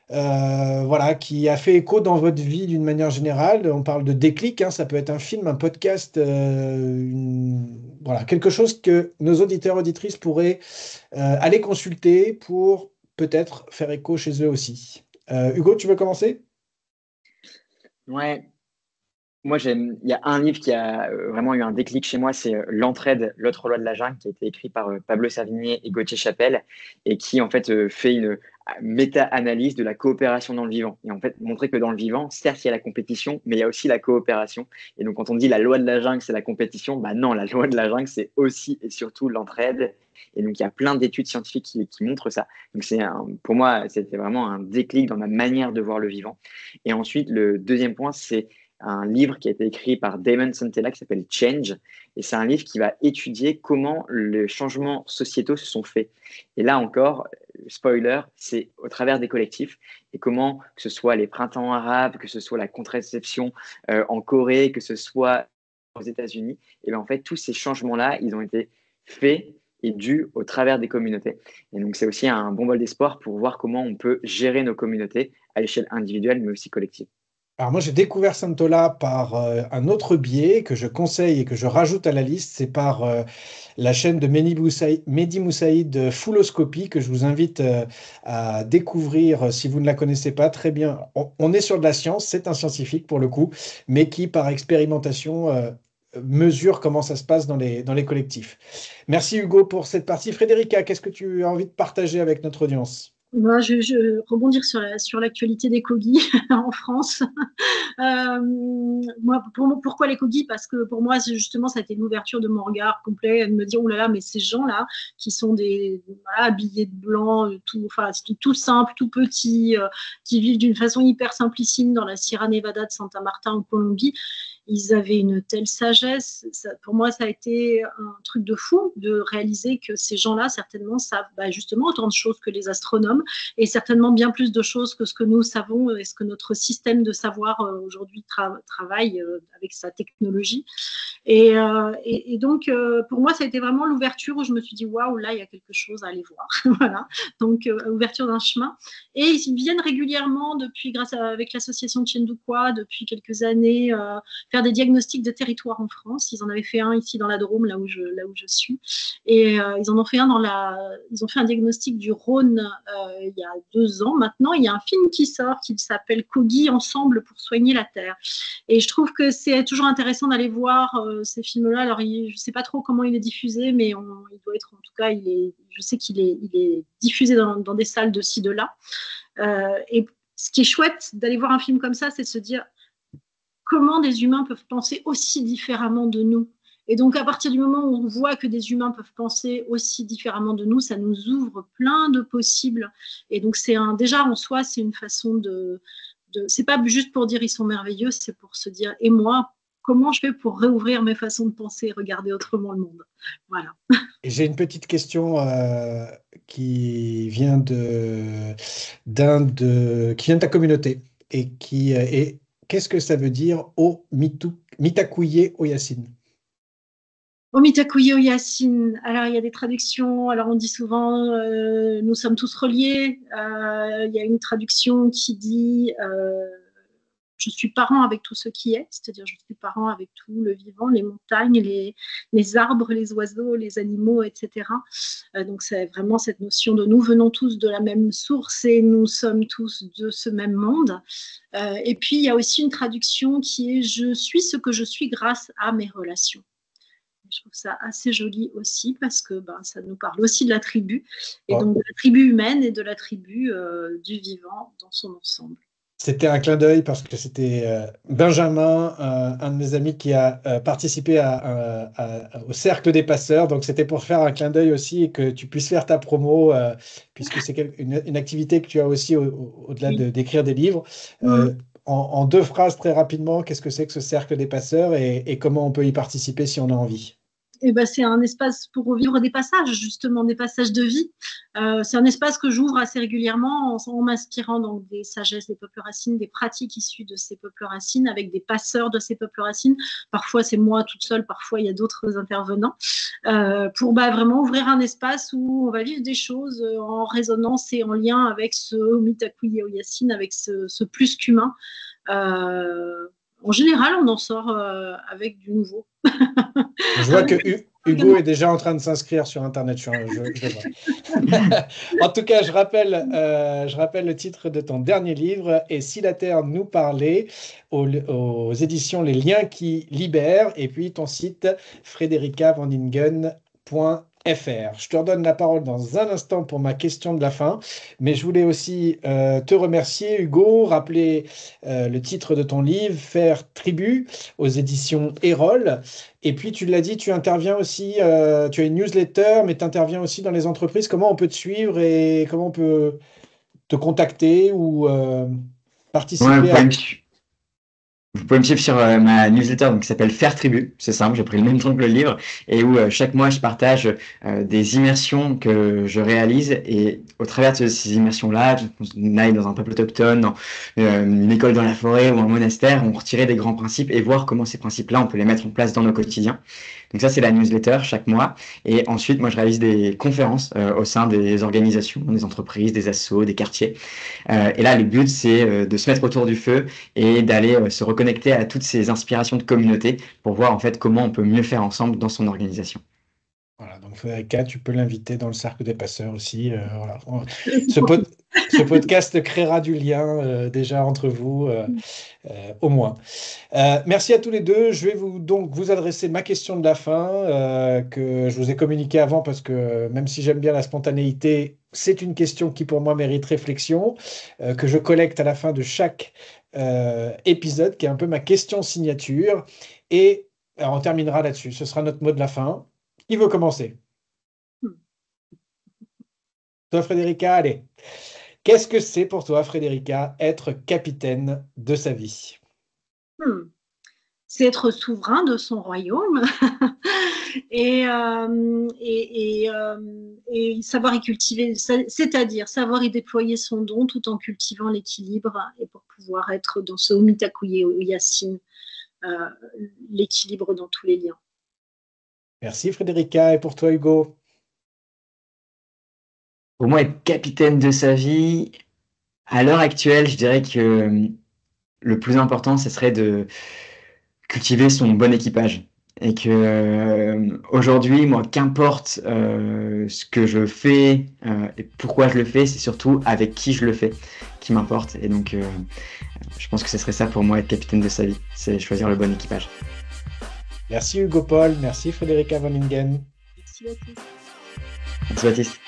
voilà, qui a fait écho dans votre vie d'une manière générale? On parle de déclic, hein, ça peut être un film, un podcast, voilà, quelque chose que nos auditeurs, auditrices pourraient aller consulter pour peut-être faire écho chez eux aussi. Hugo, tu veux commencer? Ouais, moi, il y a un livre qui a vraiment eu un déclic chez moi, c'est L'Entraide, l'autre loi de la jungle, qui a été écrit par Pablo Servigné et Gauthier Chapelle, et qui en fait fait une méta-analyse de la coopération dans le vivant. Et en fait, montrer que dans le vivant, certes, il y a la compétition, mais il y a aussi la coopération. Et donc, quand on dit la loi de la jungle, c'est la compétition, bah non, la loi de la jungle, c'est aussi et surtout l'entraide. Et donc, il y a plein d'études scientifiques qui montrent ça. Donc, pour moi, c'était vraiment un déclic dans ma manière de voir le vivant. Et ensuite, le deuxième point, c'est un livre qui a été écrit par Damon Santella qui s'appelle Change. Et c'est un livre qui va étudier comment les changements sociétaux se sont faits. Et là encore, spoiler, c'est au travers des collectifs et comment, que ce soit les printemps arabes, que ce soit la contraception en Corée, que ce soit aux États-Unis, et bien en fait, tous ces changements-là, ils ont été faits et dus au travers des communautés. Et donc, c'est aussi un bon bol d'espoir pour voir comment on peut gérer nos communautés à l'échelle individuelle, mais aussi collective. Alors moi, j'ai découvert Santola par un autre biais que je conseille et que je rajoute à la liste. C'est par la chaîne de Mehdi Moussaïd, Fulloscopy, que je vous invite à découvrir si vous ne la connaissez pas. Très bien. On est sur de la science, c'est un scientifique pour le coup, mais qui, par expérimentation, mesure comment ça se passe dans les collectifs. Merci Hugo pour cette partie. Frédérica, qu'est-ce que tu as envie de partager avec notre audience? Moi, je rebondir sur l'actualité des Kogi en France. Moi, pourquoi les Kogi? Parce que pour moi, justement, ça a été une ouverture de mon regard complet, de me dire, oh là là, mais ces gens-là, qui sont voilà, habillés de blanc, tout simple, tout petit, qui vivent d'une façon hyper simplissime dans la Sierra Nevada de Santa Marta en Colombie, ils avaient une telle sagesse. Pour moi, ça a été un truc de fou de réaliser que ces gens-là, certainement, savent justement autant de choses que les astronomes et certainement bien plus de choses que ce que nous savons et ce que notre système de savoir aujourd'hui travaille avec sa technologie. Et donc, pour moi, ça a été vraiment l'ouverture où je me suis dit, waouh, là, il y a quelque chose à aller voir. Voilà. Donc, ouverture d'un chemin. Et ils viennent régulièrement, avec l'association de Chendouquois, depuis quelques années, faire des diagnostics de territoire en France. Ils en avaient fait un ici dans la Drôme, là où je suis. Et ils en ont fait ils ont fait un diagnostic du Rhône il y a 2 ans maintenant. Il y a un film qui sort qui s'appelle Kogi Ensemble pour soigner la Terre. Et je trouve que c'est toujours intéressant d'aller voir ces films-là. Alors, je ne sais pas trop comment il est diffusé, mais il doit être, en tout cas, je sais qu'il est diffusé dans des salles de ci, de là. Et ce qui est chouette d'aller voir un film comme ça, c'est de se dire comment des humains peuvent penser aussi différemment de nous. Et donc, à partir du moment où on voit que des humains peuvent penser aussi différemment de nous, ça nous ouvre plein de possibles. Et donc, déjà en soi, c'est une façon c'est pas juste pour dire ils sont merveilleux, c'est pour se dire, et moi, comment je fais pour réouvrir mes façons de penser et regarder autrement le monde. Voilà. Et j'ai une petite question qui vient qui vient de ta communauté et qui est qu'est-ce que ça veut dire Mitakuye Oyasin? Omitakuye Oyasin. Alors, il y a des traductions. Alors, on dit souvent nous sommes tous reliés. Il y a une traduction qui dit je suis parent avec tout ce qui est, c'est-à-dire je suis parent avec tout le vivant, les montagnes, les arbres, les oiseaux, les animaux, etc. Donc, c'est vraiment cette notion de nous venons tous de la même source et nous sommes tous de ce même monde. Et puis, il y a aussi une traduction qui est je suis ce que je suis grâce à mes relations. Je trouve ça assez joli aussi parce que ça nous parle aussi de la tribu et donc de la tribu humaine et de la tribu du vivant dans son ensemble. C'était un clin d'œil parce que c'était Benjamin, un de mes amis, qui a participé au Cercle des Passeurs. Donc, c'était pour faire un clin d'œil aussi et que tu puisses faire ta promo, puisque c'est une activité que tu as aussi au-delà d'écrire des livres. En 2 phrases, très rapidement, qu'est-ce que c'est que ce Cercle des Passeurs et comment on peut y participer si on a envie? C'est un espace pour vivre des passages, justement, des passages de vie. C'est un espace que j'ouvre assez régulièrement en m'inspirant donc des sagesses des peuples racines, des pratiques issues de ces peuples racines, avec des passeurs de ces peuples racines. Parfois, c'est moi toute seule, parfois, il y a d'autres intervenants, pour vraiment ouvrir un espace où on va vivre des choses en résonance et en lien avec ce Mitakuye Oyasin, avec ce plus qu'humain. En général, on en sort avec du nouveau. Je vois que Hugo est déjà en train de s'inscrire sur Internet. Je le vois. En tout cas, je rappelle le titre de ton dernier livre, Et si la Terre nous parlait, aux éditions Les Liens qui libèrent, et puis ton site frédéricavandingen.fr. Je te redonne la parole dans un instant pour ma question de la fin, mais je voulais aussi te remercier, Hugo, rappeler le titre de ton livre, Faire tribu, aux éditions Erol. Et puis, tu l'as dit, tu interviens aussi, tu as une newsletter, mais tu interviens aussi dans les entreprises. Comment on peut te suivre et comment on peut te contacter ou participer à... Vous pouvez me suivre sur ma newsletter qui s'appelle Faire Tribu, c'est simple, j'ai pris le même nom que le livre, et où chaque mois je partage des immersions que je réalise, et au travers de ces immersions-là, on aille dans un peuple autochtone, dans une école dans la forêt ou un monastère, on retirait des grands principes et voir comment ces principes-là, on peut les mettre en place dans nos quotidiens. Donc ça, c'est la newsletter chaque mois. Et ensuite, moi, je réalise des conférences au sein des organisations, des entreprises, des assos, des quartiers. Et là, le but, c'est de se mettre autour du feu et d'aller se reconnecter à toutes ces inspirations de communauté pour voir en fait comment on peut mieux faire ensemble dans son organisation. Voilà, donc Frédérica, tu peux l'inviter dans le cercle des passeurs aussi. Voilà. Ce podcast créera du lien déjà entre vous, au moins. Merci à tous les deux. Je vais vous adresser ma question de la fin que je vous ai communiquée avant parce que même si j'aime bien la spontanéité, c'est une question qui pour moi mérite réflexion, que je collecte à la fin de chaque épisode, qui est un peu ma question signature. Et alors, on terminera là-dessus. Ce sera notre mot de la fin. Qui veut commencer? Toi, Frédérica, allez. Qu'est-ce que c'est pour toi, Frédérica, être capitaine de sa vie? c'est être souverain de son royaume et savoir y cultiver, c'est-à-dire savoir y déployer son don tout en cultivant l'équilibre et pour pouvoir être dans ce Omitakuye Yasin, l'équilibre dans tous les liens. Merci Frédérica, et pour toi Hugo? Pour moi, être capitaine de sa vie, à l'heure actuelle, je dirais que le plus important, ce serait de cultiver son bon équipage. Et que aujourd'hui, moi, qu'importe ce que je fais et pourquoi je le fais, c'est surtout avec qui je le fais qui m'importe. Et donc, je pense que ce serait ça pour moi, être capitaine de sa vie, c'est choisir le bon équipage. Merci Hugo Paul, merci Frédérica Van Lingen. Merci Baptiste. Merci Baptiste.